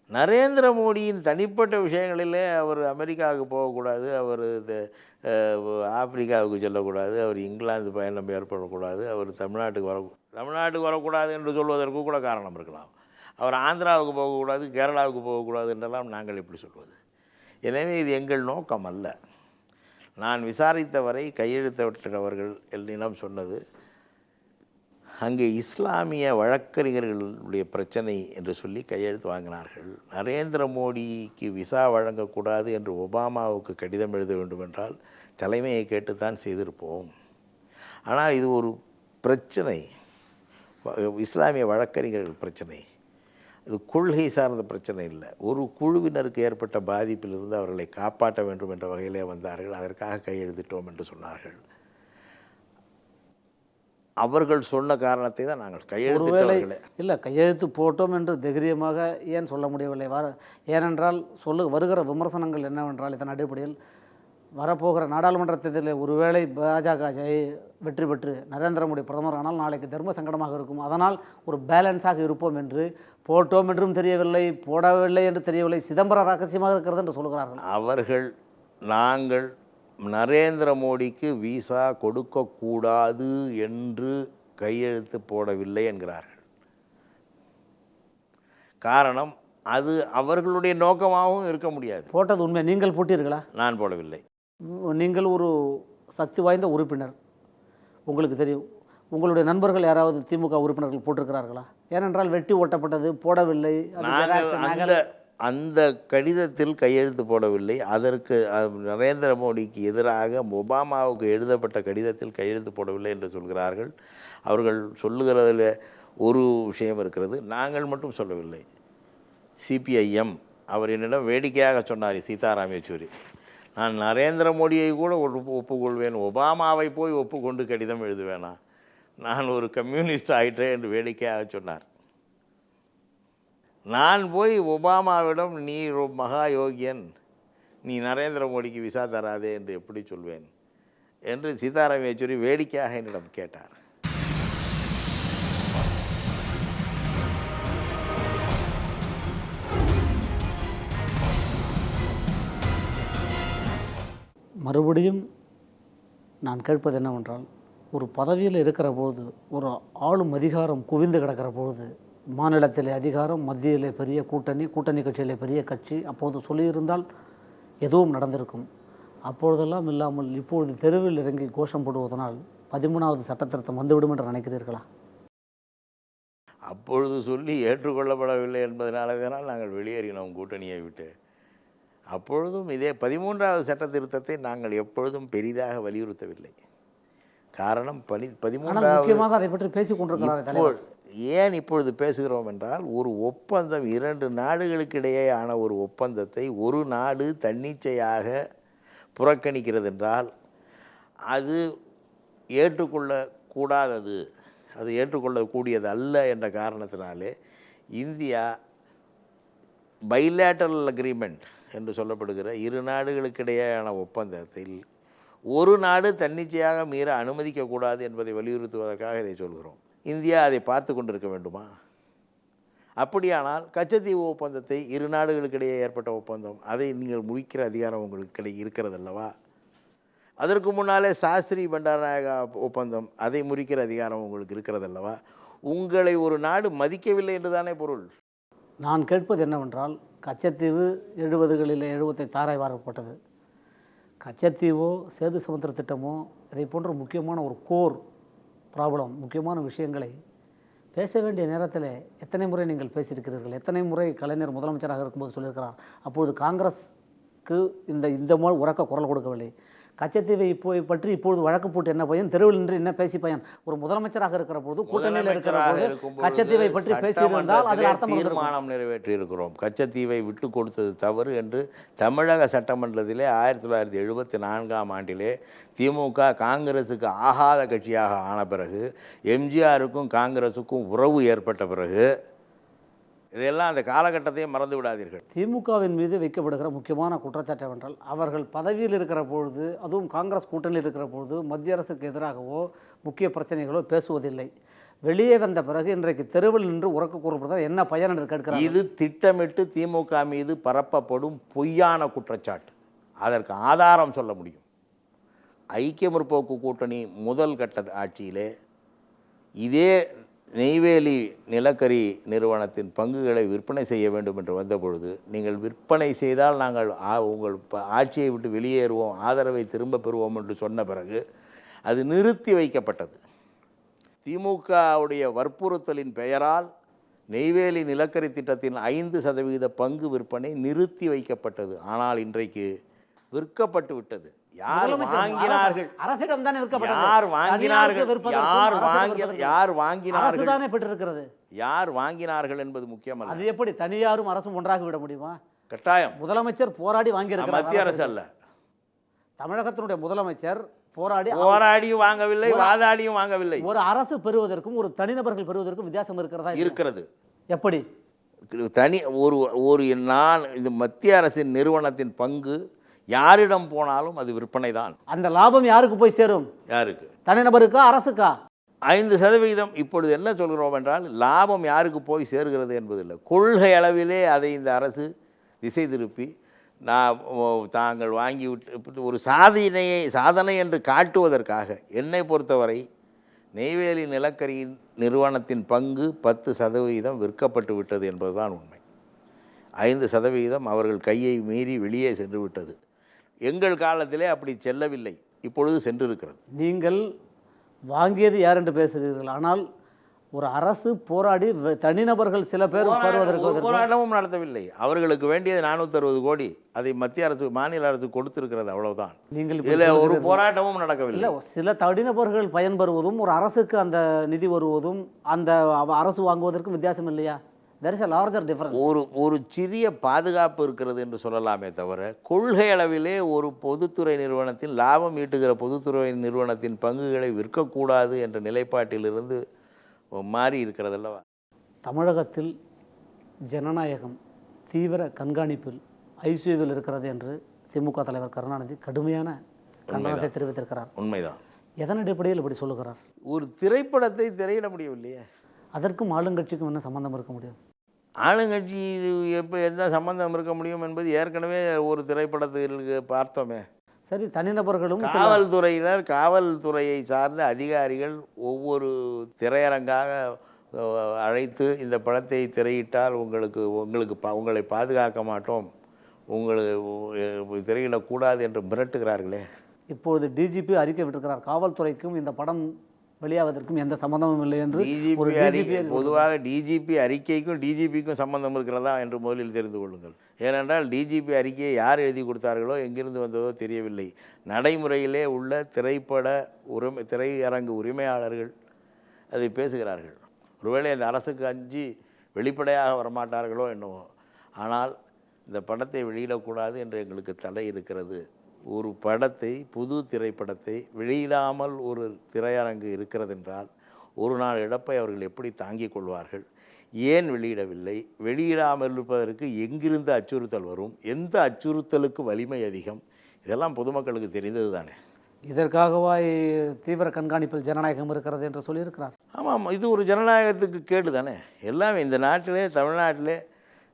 நரேந்திர மோடியின் தனிப்பட்ட விஷயங்களிலே அவர் அமெரிக்காவுக்கு போகக்கூடாது, அவர் ஆப்பிரிக்காவுக்கு செல்லக்கூடாது, அவர் இங்கிலாந்து பயணம் ஏற்படக்கூடாது, அவர் தமிழ்நாட்டுக்கு வரக்கூடாது என்று சொல்வதற்கு கூட காரணம் இருக்கலாம். அவர் ஆந்திராவுக்கு போகக்கூடாது, கேரளாவுக்கு போகக்கூடாது என்றெல்லாம் நாங்கள் எப்படி சொல்வது? எனவே இது எங்கள் நோக்கம் அல்ல. நான் விசாரித்தவரை கையெழுத்திட்டவர்கள் என்னிடம் சொன்னது, அங்கே இஸ்லாமிய வழக்கறிஞர்களுடைய பிரச்சனை என்று சொல்லி கையெழுத்து வாங்கினார்கள். நரேந்திர மோடிக்கு விசா வழங்கக்கூடாது என்று ஒபாமாவுக்கு கடிதம் எழுத வேண்டும் என்றால் தலைமையை கேட்டுத்தான் செய்திருப்போம். ஆனால் இது ஒரு பிரச்சனை, இஸ்லாமிய வழக்கறிஞர்கள் பிரச்சனை. இது கொள்கை சார்ந்த பிரச்சனை இல்லை. ஒரு குழுவினருக்கு ஏற்பட்ட பாதிப்பிலிருந்து அவர்களை காப்பாற்ற வேண்டும் என்ற வகையிலே வந்தார்கள். அதற்காக கையெழுத்திட்டோம் என்று சொன்னார்கள். அவர்கள் சொன்ன காரணத்தை தான் நாங்கள் கையெழுத்திட்டவர்களே. இல்லை, கையெழுத்து போட்டோம் என்று தைரியமாக ஏன் சொல்ல முடியவில்லை? ஏனென்றால் வருகிற விமர்சனங்கள் என்னவென்றால், இதன் அடிப்படையில் வரப்போகிற நாடாளுமன்ற தேர்தலில் ஒருவேளை பாஜக வெற்றி பெற்று நரேந்திர மோடி பிரதமர் ஆனால் நாளைக்கு தர்ம சங்கடமாக இருக்கும், அதனால் ஒரு பேலன்ஸாக இருப்போம் என்று போட்டோம் என்றும் தெரியவில்லை, போடவில்லை என்று தெரியவில்லை, சிதம்பரம் ரகசியமாக இருக்கிறது என்று சொல்கிறார்கள். நாங்கள் நரேந்திர மோடிக்கு விசா கொடுக்கக்கூடாது என்று கையெழுத்து போடவில்லை என்கிறார்கள். காரணம், அது அவர்களுடைய நோக்கமாகவும் இருக்க முடியாது. போட்டது உண்மை. நீங்கள் போட்டீர்களா? நான் போடவில்லை. நீங்கள் ஒரு சக்தி வாய்ந்த உறுப்பினர், உங்களுக்கு தெரியும். உங்களுடைய நண்பர்கள் யாராவது திமுக உறுப்பினர்கள் போட்டிருக்கிறார்களா? ஏனென்றால் வெட்டி ஓட்டப்பட்டது, போடவில்லை. அந்த கடிதத்தில் கையெழுத்து போடவில்லை. அதற்கு நரேந்திர மோடிக்கு எதிராக ஒபாமாவுக்கு எழுதப்பட்ட கடிதத்தில் கையெழுத்து போடவில்லை என்று சொல்கிறார்கள். அவர்கள் சொல்லுகிறதில் ஒரு விஷயம் இருக்கிறது, நாங்கள் மட்டும் சொல்லவில்லை. சிபிஐஎம் அவர் என்னிடம் வேடிக்கையாக சொன்னார், சீதாராம் யெச்சூரி, நான் நரேந்திர மோடியை கூட ஒப்புக்கொள்வேன், ஒபாமாவை போய் ஒப்புக்கொண்டு கடிதம் எழுதுவேனா, நான் ஒரு கம்யூனிஸ்ட் ஆயிட்டேன் என்று வேடிக்கையாக சொன்னார். நான் போய் ஒபாமாவிடம் நீ மகா யோகியன், நீ நரேந்திர மோடிக்கு விசா தராதே என்று எப்படி சொல்வேன் என்று சீதாராம் யெச்சூரி வேடிக்கையாக என்னிடம் கேட்டார். மறுபடியும் நான் கேட்பது என்னவென்றால், ஒரு பதவியில் இருக்கிற பொழுது, ஒரு ஆளும் அதிகாரம் குவிந்து கிடக்கிற பொழுது, மாநிலத்திலே அதிகாரம், மத்தியிலே பெரிய கூட்டணி கட்சியிலே பெரிய கட்சி, அப்போது சொல்லியிருந்தால் எதுவும் நடந்திருக்கும். அப்பொழுதெல்லாம் இல்லாமல் இப்பொழுது தெருவில் இறங்கி கோஷம் போடுவதனால் 13வது சட்டத்திருத்தம் வந்துவிடும் என்று நினைக்கிறீர்களா? அப்பொழுது சொல்லி ஏற்றுக்கொள்ளப்படவில்லை என்பதனால தானால் நாங்கள் வெளியேறினோம் கூட்டணியை விட்டு. அப்பொழுதும் இதே 13வது சட்ட திருத்தத்தை நாங்கள் எப்பொழுதும் பெரிதாக வலியுறுத்தவில்லை. காரணம், 13வது அதை பற்றி பேசிக் கொண்டிருக்கிறார். ஏன் இப்பொழுது பேசுகிறோம் என்றால், ஒரு ஒப்பந்தம், 2 நாடுகளுக்கிடையேயான ஒரு ஒப்பந்தத்தை ஒரு நாடு தன்னிச்சையாக புறக்கணிக்கிறது என்றால் அது ஏற்றுக்கொள்ளக்கூடாதது, அது ஏற்றுக்கொள்ளக்கூடியது அல்ல என்ற காரணத்தினாலே இந்தியா பைலேட்டரல் அக்ரிமெண்ட் என்று சொல்லப்படுகிற 2 நாடுகளுக்கிடையேயான ஒப்பந்தத்தில் ஒரு நாடு தன்னிச்சையாக மீற அனுமதிக்கக்கூடாது என்பதை வலியுறுத்துவதற்காக இதை சொல்கிறோம். இந்தியா அதை பார்த்து கொண்டிருக்க வேண்டுமா? அப்படியானால் கச்சத்தீவு ஒப்பந்தத்தை இரு நாடுகளுக்கிடையே ஏற்பட்ட ஒப்பந்தம், அதை நீங்கள் முடிக்கிற அதிகாரம் உங்களுக்கு இருக்கிறது அல்லவா? அதற்கு முன்னாலே சாஸ்திரி பண்டாரநாயகா ஒப்பந்தம், அதை முறிக்கிற அதிகாரம் உங்களுக்கு இருக்கிறது அல்லவா? உங்களை ஒரு நாடு மதிக்கவில்லை என்றுதானே பொருள். நான் கேட்பது என்னவென்றால், கச்சத்தீவு 70களில் 70 தாரை வாரப்பட்டது. கச்சத்தீவோ சேது சமுத்திர திட்டமோ இதை போன்ற முக்கியமான ஒரு கோர் ப்ராப்ளம், முக்கியமான விஷயங்களை பேச வேண்டிய நேரத்தில் எத்தனை முறை நீங்கள் பேசியிருக்கிறீர்கள்? எத்தனை முறை கலைஞர் முதலமைச்சராக இருக்கும்போது சொல்லியிருக்கிறார்? அப்பொழுது காங்கிரஸுக்கு இந்த உரக்க குரல் கொடுக்கவில்லை. கச்சத்தீவை பற்றி இப்பொழுது வழக்கு போட்டு என்ன பயன்? தெருவில் நின்று என்ன பேசி பயன்? ஒரு முதலமைச்சராக இருக்கிற போது, கூட்டணியில் இருக்கிற போது கச்சத்தீவை பற்றி பேசியிருந்தால் அதில் அர்த்தம் தீர்மானம் நிறைவேற்றி இருக்கிறோம். கச்சத்தீவை விட்டு கொடுத்தது தவறு என்று தமிழக சட்டமன்றத்திலே 1974ஆம் ஆண்டிலே திமுக காங்கிரஸுக்கு ஆகாத கட்சியாக ஆன பிறகு, எம்ஜிஆருக்கும் காங்கிரஸுக்கும் உறவு ஏற்பட்ட பிறகு, இதெல்லாம் அந்த காலகட்டத்தையும் மறந்து விடாதீர்கள். திமுகவின் மீது வைக்கப்படுகிற முக்கியமான குற்றச்சாட்டு என்றால், அவர்கள் பதவியில் இருக்கிற பொழுது, அதுவும் காங்கிரஸ் கூட்டணியில் இருக்கிற பொழுது மத்திய அரசுக்கு எதிராகவோ முக்கிய பிரச்சனைகளோ பேசுவதில்லை. வெளியே வந்த பிறகு இன்றைக்கு தெருவில் நின்று உறக்க கூறப்படுவதால் என்ன பயன் என்று கேட்கிறார். இது திட்டமிட்டு திமுக மீது பரப்பப்படும் பொய்யான குற்றச்சாட்டு. அதற்கு ஆதாரம் சொல்ல முடியும். ஐக்கிய முற்போக்கு கூட்டணி முதல் கட்ட ஆட்சியிலே இதே நெய்வேலி நிலக்கரி நிறுவனத்தின் பங்குகளை விற்பனை செய்ய வேண்டும் என்று வந்தபொழுது, நீங்கள் விற்பனை செய்தால் நாங்கள் உங்கள் ஆட்சியை விட்டு வெளியேறுவோம், ஆதரவை திரும்ப பெறுவோம் என்று சொன்ன பிறகு அது நிறுத்தி வைக்கப்பட்டது. திமுகவுடைய வற்புறுத்தலின் பெயரால் நெய்வேலி நிலக்கரி திட்டத்தின் 5% பங்கு விற்பனை நிறுத்தி வைக்கப்பட்டது. ஆனால் இன்றைக்கு விற்கப்பட்டு விட்டது. யார் வாங்கினார்கள்? அரசிடம் தானே விற்கப்பட்டது. யார் வாங்கினார்கள்? யார் வாங்கினார்கள் என்பது முக்கியமல்ல. அது எப்படி தனியாரும் அரசும் ஒன்றாக விட முடியுமா? கட்டாயம். முதலமைச்சர் போராடி வாங்கியிருக்கிறார். மத்திய அரசு அல்ல, தமிழகத்தினுடைய முதலமைச்சர் போராடியும் வாங்கவில்லை, வாதாடியும் வாங்கவில்லை. ஒரு அரசு பெறுவதற்கும் ஒரு தனிநபர்கள் பெறுவதற்கும் வித்தியாசம் இருக்கிறதா? இருக்கிறது. எப்படி? ஒரு நான் இது மத்திய அரசின் நிறுவனத்தின் பங்கு யாரிடம் போனாலும் அது விற்பனை தான். அந்த லாபம் யாருக்கு போய் சேரும்? யாருக்கு? தனிநபருக்கா, அரசுக்கா? 5%. இப்பொழுது என்ன சொல்கிறோம் என்றால், லாபம் யாருக்கு போய் சேருகிறது என்பதில்லை, கொள்கை அளவிலே அதை இந்த அரசு திசை திருப்பி தாங்கள் வாங்கிவிட்டு ஒரு சாதனை என்று காட்டுவதற்காக, என்னை பொறுத்தவரை நெய்வேலி நிலக்கரி நிறுவனத்தின் பங்கு 10% விற்கப்பட்டு விட்டது என்பதுதான் உண்மை. 5% அவர்கள் கையை மீறி வெளியே சென்று விட்டது. எங்கள் காலத்திலே அப்படி செல்லவில்லை, இப்பொழுது சென்றிருக்கிறது. நீங்கள் வாங்கியது யார் என்று பேசுகிறீர்கள். ஆனால் ஒரு அரசு போராடி தனிநபர்கள் சில பேர் போராட்டமும் நடத்தவில்லை. அவர்களுக்கு வேண்டியது 460 கோடி, அதை மத்திய அரசு மாநில அரசு கொடுத்திருக்கிறது, அவ்வளவுதான். நீங்கள் இதில் ஒரு போராட்டமும் நடக்கவில்லை. சில தனிநபர்கள் பயன்பெறுவதும் ஒரு அரசுக்கு அந்த நிதி வருவதும் அந்த அரசு வாங்குவதற்கும் வித்தியாசம் இல்லையா? There is a larger difference. ஒரு சிறிய பாதுகாப்பு இருக்கிறது என்று சொல்லலாமே தவிர, கொள்கை அளவிலே ஒரு பொதுத்துறை நிறுவனத்தின் லாபம் ஈட்டுகிற பொதுத்துறை நிறுவனத்தின் பங்குகளை விற்கக்கூடாது என்ற நிலைப்பாட்டிலிருந்து மாறி இருக்கிறதல்லவா? தமிழகத்தில் ஜனநாயகம் தீவிர கண்காணிப்பில் ஐசியூவில் இருக்கிறது என்று திமுக தலைவர் கருணாநிதி கடுமையான கண்டனத்தை தெரிவித்திருக்கிறார். உண்மைதான். எதன் அடிப்படையில் இப்படி சொல்லுகிறார்? ஒரு திரைப்படத்தை திரையிட முடியவில்லையே, அதற்கும் ஆளுங்கட்சிக்கும் என்ன சம்பந்தம் இருக்க முடியும்? ஆளுங்கட்சி எப்போ எந்த சம்பந்தம் இருக்க முடியும் என்பது ஏற்கனவே ஒரு திரைப்படத்திற்கு பார்த்தோமே. சரி, தனிநபர்களும் காவல்துறையினர், காவல்துறையை சார்ந்த அதிகாரிகள் ஒவ்வொரு திரையரங்காக அழைத்து இந்த படத்தை திரையிட்டால் உங்களை பாதுகாக்க மாட்டோம், உங்களுக்கு திரையிடக்கூடாது என்று மிரட்டுகிறார்களே. இப்பொழுது டிஜிபி அறிக்கை விட்டிருக்கிறார், காவல்துறைக்கும் இந்த படம் வெளியாவதற்கும் எந்த சம்பந்தமும் இல்லை என்று. பொதுவாக டிஜிபி அறிக்கைக்கும் டிஜிபிக்கும் சம்பந்தம் இருக்கிறதா என்று முதலில் தெரிந்து கொள்ளுங்கள். ஏனென்றால் டிஜிபி அறிக்கையை யார் எழுதி கொடுத்தார்களோ, எங்கிருந்து வந்ததோ தெரியவில்லை. நடைமுறையிலே உள்ள திரையரங்கு உரிமையாளர்கள் அதை பேசுகிறார்கள். ஒருவேளை அந்த அரசுக்கு அஞ்சி வெளிப்படையாக வரமாட்டார்களோ என்னவோ. ஆனால் இந்த படத்தை வெளியிடக்கூடாது என்று எங்களுக்கு தடை இருக்கிறது. ஒரு படத்தை, புது திரைப்படத்தை வெளியிடாமல் ஒரு திரையரங்கு இருக்கிறது என்றால் ஒரு நாள் இழப்பை அவர்கள் எப்படி தாங்கிக் கொள்வார்கள்? ஏன் வெளியிடவில்லை? வெளியிடாமல் இருப்பதற்கு எங்கிருந்து அச்சுறுத்தல் வரும்? எந்த அச்சுறுத்தலுக்கு வலிமை அதிகம்? இதெல்லாம் பொதுமக்களுக்கு தெரிந்தது தானே. இதற்காகவா தீவிர கண்காணிப்பில் ஜனநாயகம் இருக்கிறது என்று சொல்லியிருக்கிறார். ஆமாம், இது ஒரு ஜனநாயகத்துக்கு கேடு தானே. எல்லாமே இந்த நாட்டிலே, தமிழ்நாட்டிலே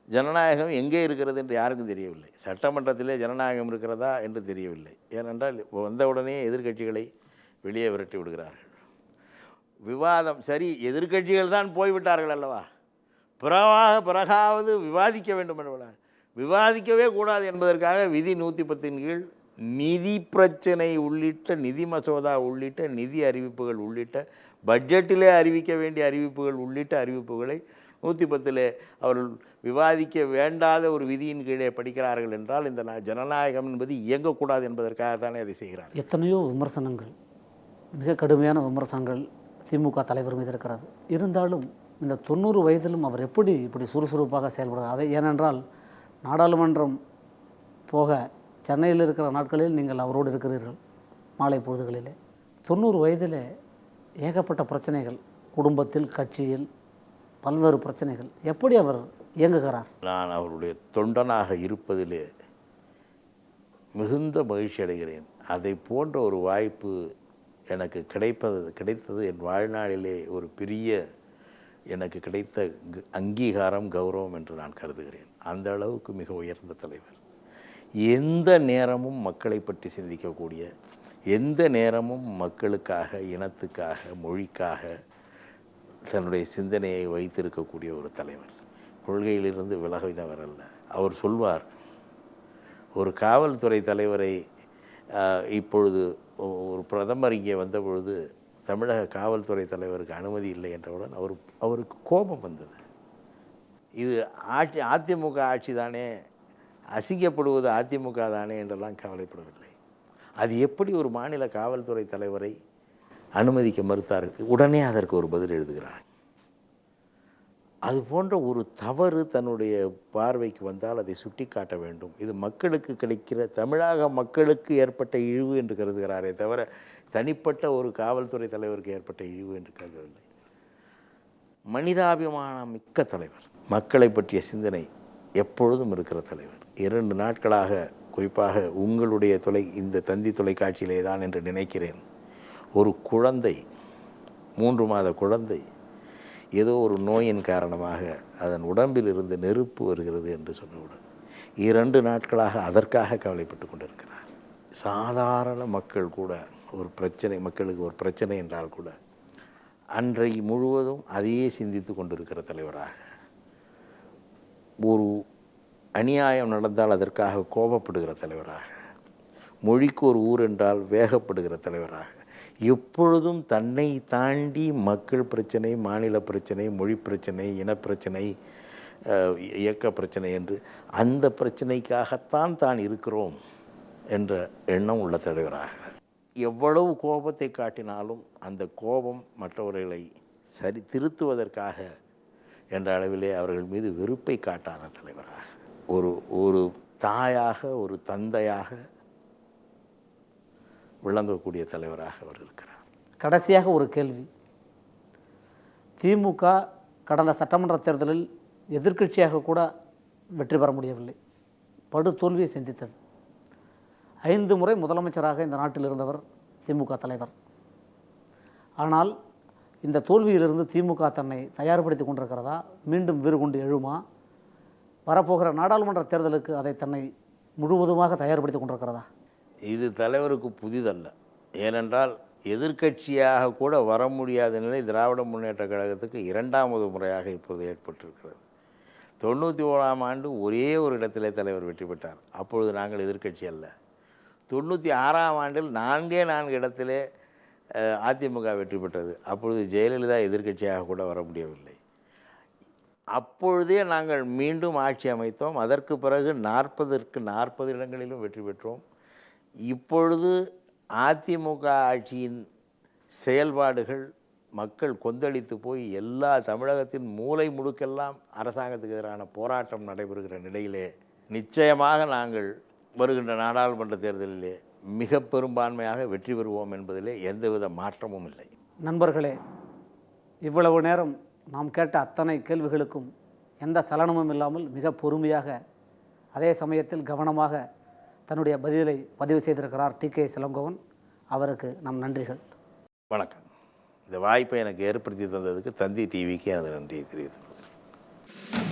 ஜனநாயகம் எங்கே இருக்கிறது என்று யாருக்கும் தெரியவில்லை. சட்டமன்றத்திலே ஜனநாயகம் இருக்கிறதா என்று தெரியவில்லை. ஏனென்றால் வந்தவுடனே எதிர்க்கட்சிகளை வெளியே விரட்டி விடுகிறார்கள். விவாதம் சரி, எதிர்க்கட்சிகள் தான் போய்விட்டார்கள் அல்லவா, பிறகாவது விவாதிக்க வேண்டும் என்பதாக. விவாதிக்கவே கூடாது என்பதற்காக விதி 110 கீழ் நிதி பிரச்சனை உள்ளிட்ட, நிதி மசோதா உள்ளிட்ட, நிதி அறிவிப்புகள் உள்ளிட்ட, பட்ஜெட்டிலே அறிவிக்க வேண்டிய அறிவிப்புகள் உள்ளிட்ட அறிவிப்புகளை 110 அவர்கள் விவாதிக்க வேண்டாத ஒரு விதியின் கீழே படிக்கிறார்கள் என்றால் இந்த ஜனநாயகம் என்பது இயங்கக்கூடாது என்பதற்காகத்தானே அதை செய்கிறார். எத்தனையோ விமர்சனங்கள், மிக கடுமையான விமர்சனங்கள் திமுக தலைவர் மீது இருக்கிறது. இருந்தாலும் இந்த 90 வயதிலும் அவர் எப்படி இப்படி சுறுசுறுப்பாக செயல்படுறாரு? ஏனென்றால் நாடாளுமன்றம் போக சென்னையில் இருக்கிற நாட்களில் நீங்கள் அவரோடு இருக்கிறீர்கள், மாலை பொழுதுகளிலே. 90 வயதில் ஏகப்பட்ட பிரச்சனைகள், குடும்பத்தில், கட்சியில் பல்வேறு பிரச்சனைகள். எப்படி அவர் இயங்குகிறார்? நான் அவருடைய தொண்டனாக இருப்பதிலே மிகுந்த மகிழ்ச்சி அடைகிறேன். அதை போன்ற ஒரு வாய்ப்பு எனக்கு கிடைத்தது என் வாழ்நாளிலே ஒரு பெரிய எனக்கு கிடைத்த அங்கீகாரம், கௌரவம் என்று நான் கருதுகிறேன். அந்த அளவுக்கு மிக உயர்ந்த தலைவர். எந்த நேரமும் மக்களை பற்றி சிந்திக்கக்கூடிய, எந்த நேரமும் மக்களுக்காக, இனத்துக்காக, மொழிக்காக தன்னுடைய சிந்தனையை வைத்திருக்கக்கூடிய ஒரு தலைவர். கொள்கையிலிருந்து விலகினவர் அல்ல. அவர் சொல்வார், ஒரு காவல்துறை தலைவரை இப்பொழுது ஒரு பிரதமர் இங்கே வந்தபொழுது தமிழக காவல்துறை தலைவருக்கு அனுமதி இல்லை என்றவுடன் அவருக்கு கோபம் வந்தது. இது அதிமுக ஆட்சி தானே, அசிங்கப்படுவது அதிமுக தானே என்றெல்லாம் கவலைப்படவில்லை. அது எப்படி ஒரு மாநில காவல்துறை தலைவரை அனுமதிக்க மறுத்தார்கள்? உடனே அதற்கு ஒரு பதில் எழுதுகிறார். அது போன்ற ஒரு தவறு தன்னுடைய பார்வைக்கு வந்தால் அதை சுட்டி காட்ட வேண்டும். இது மக்களுக்கு கிடைக்கிற, தமிழக மக்களுக்கு ஏற்பட்ட இழிவு என்று கருதுகிறாரே தவிர தனிப்பட்ட ஒரு காவல்துறை தலைவருக்கு ஏற்பட்ட இழிவு என்று கருதவில்லை. மனிதாபிமானம் மிக்க தலைவர், மக்களை பற்றிய சிந்தனை எப்பொழுதும் இருக்கிற தலைவர். 2 நாட்களாக, குறிப்பாக உங்களுடைய இந்த தந்தி தொலைக்காட்சியிலே தான் என்று நினைக்கிறேன், ஒரு குழந்தை, 3 மாத குழந்தை ஏதோ ஒரு நோயின் காரணமாக அதன் உடம்பில் இருந்து நெருப்பு வருகிறது என்று சொன்னவுடன் 2 நாட்களாக அதற்காக கவலைப்பட்டு கொண்டிருக்கிறார். சாதாரண மக்கள் கூட ஒரு பிரச்சனை, மக்களுக்கு ஒரு பிரச்சனை என்றால் கூட அன்றை முழுவதும் அதையே சிந்தித்து கொண்டிருக்கிற தலைவராக, ஒரு அநியாயம் நடந்தால் அதற்காக கோபப்படுகிற தலைவராக, மொழிக்கு ஒரு ஊர் என்றால் வேகப்படுகிற தலைவராக, எப்பொழுதும் தன்னை தாண்டி மக்கள் பிரச்சனை, மாநில பிரச்சனை, மொழி பிரச்சனை, இனப்பிரச்சனை, இயக்க பிரச்சனை என்று அந்த பிரச்சனைக்காகத்தான் தான் இருக்கிறோம் என்ற எண்ணம் உள்ள தலைவராக, எவ்வளவு கோபத்தை காட்டினாலும் அந்த கோபம் மற்றவர்களை திருத்துவதற்காக என்ற அளவிலே அவர்கள் மீது வெறுப்பை காட்டாத தலைவராக, ஒரு தாயாக, ஒரு தந்தையாக விளங்கக்கூடிய தலைவராக அவர் இருக்கிறார். கடைசியாக ஒரு கேள்வி. திமுக கடந்த சட்டமன்ற தேர்தலில் எதிர்க்கட்சியாக கூட வெற்றி பெற முடியவில்லை, படு தோல்வியை சந்தித்தது. 5 முறை முதலமைச்சராக இந்த நாட்டில் இருந்தவர் திமுக தலைவர். ஆனால் இந்த தோல்வியிலிருந்து திமுக தன்னை தயார்படுத்தி கொண்டிருக்கிறதா? மீண்டும் வீறு கொண்டு எழுமா? வரப்போகிற நாடாளுமன்ற தேர்தலுக்கு அதை தன்னை முழுவதுமாக தயார்படுத்தி கொண்டிருக்கிறதா? இது தலைவருக்கு புதிதல்ல. ஏனென்றால் எதிர்க்கட்சியாக கூட வர முடியாத நிலை திராவிட முன்னேற்ற கழகத்துக்கு 2வது முறையாக இப்போது ஏற்பட்டிருக்கிறது. 91ஆம் ஆண்டு ஒரே ஒரு இடத்திலே தலைவர் வெற்றி பெற்றார். அப்பொழுது நாங்கள் எதிர்க்கட்சி அல்ல. 96ஆம் ஆண்டில் 4 இடத்திலே அதிமுக வெற்றி பெற்றது. அப்பொழுது ஜெயலலிதா எதிர்க்கட்சியாக கூட வர முடியவில்லை. அப்பொழுதே நாங்கள் மீண்டும் ஆட்சி அமைத்தோம். அதற்கு பிறகு 40ற்கு 40 இடங்களிலும் வெற்றி பெற்றோம். இப்பொழுது அதிமுக ஆட்சியின் செயல்பாடுகள் மக்கள் கொந்தளித்து போய் எல்லா தமிழகத்தின் மூலை முடுக்கெல்லாம் அரசாங்கத்துக்கு எதிரான போராட்டம் நடைபெறுகிற நிலையிலே நிச்சயமாக நாங்கள் வருகின்ற நாடாளுமன்ற தேர்தலிலே மிக பெரும்பான்மையாக வெற்றி பெறுவோம் என்பதிலே எந்தவித மாற்றமும் இல்லை. நண்பர்களே, இவ்வளவு நேரம் நாம் கேட்ட அத்தனை கேள்விகளுக்கும் எந்த சலனமும் இல்லாமல் மிக பொறுமையாக, அதே சமயத்தில் கவனமாக தன்னுடைய பதிலை பதிவு செய்திருக்கிறார் டி.கே. இளங்கோவன். அவருக்கு நம் நன்றிகள். வணக்கம். இந்த வாய்ப்பை எனக்கு ஏற்படுத்தி தந்ததுக்கு தந்தி டிவிக்கு எனது நன்றியை தெரிவித்துக் கொள்கிறேன்.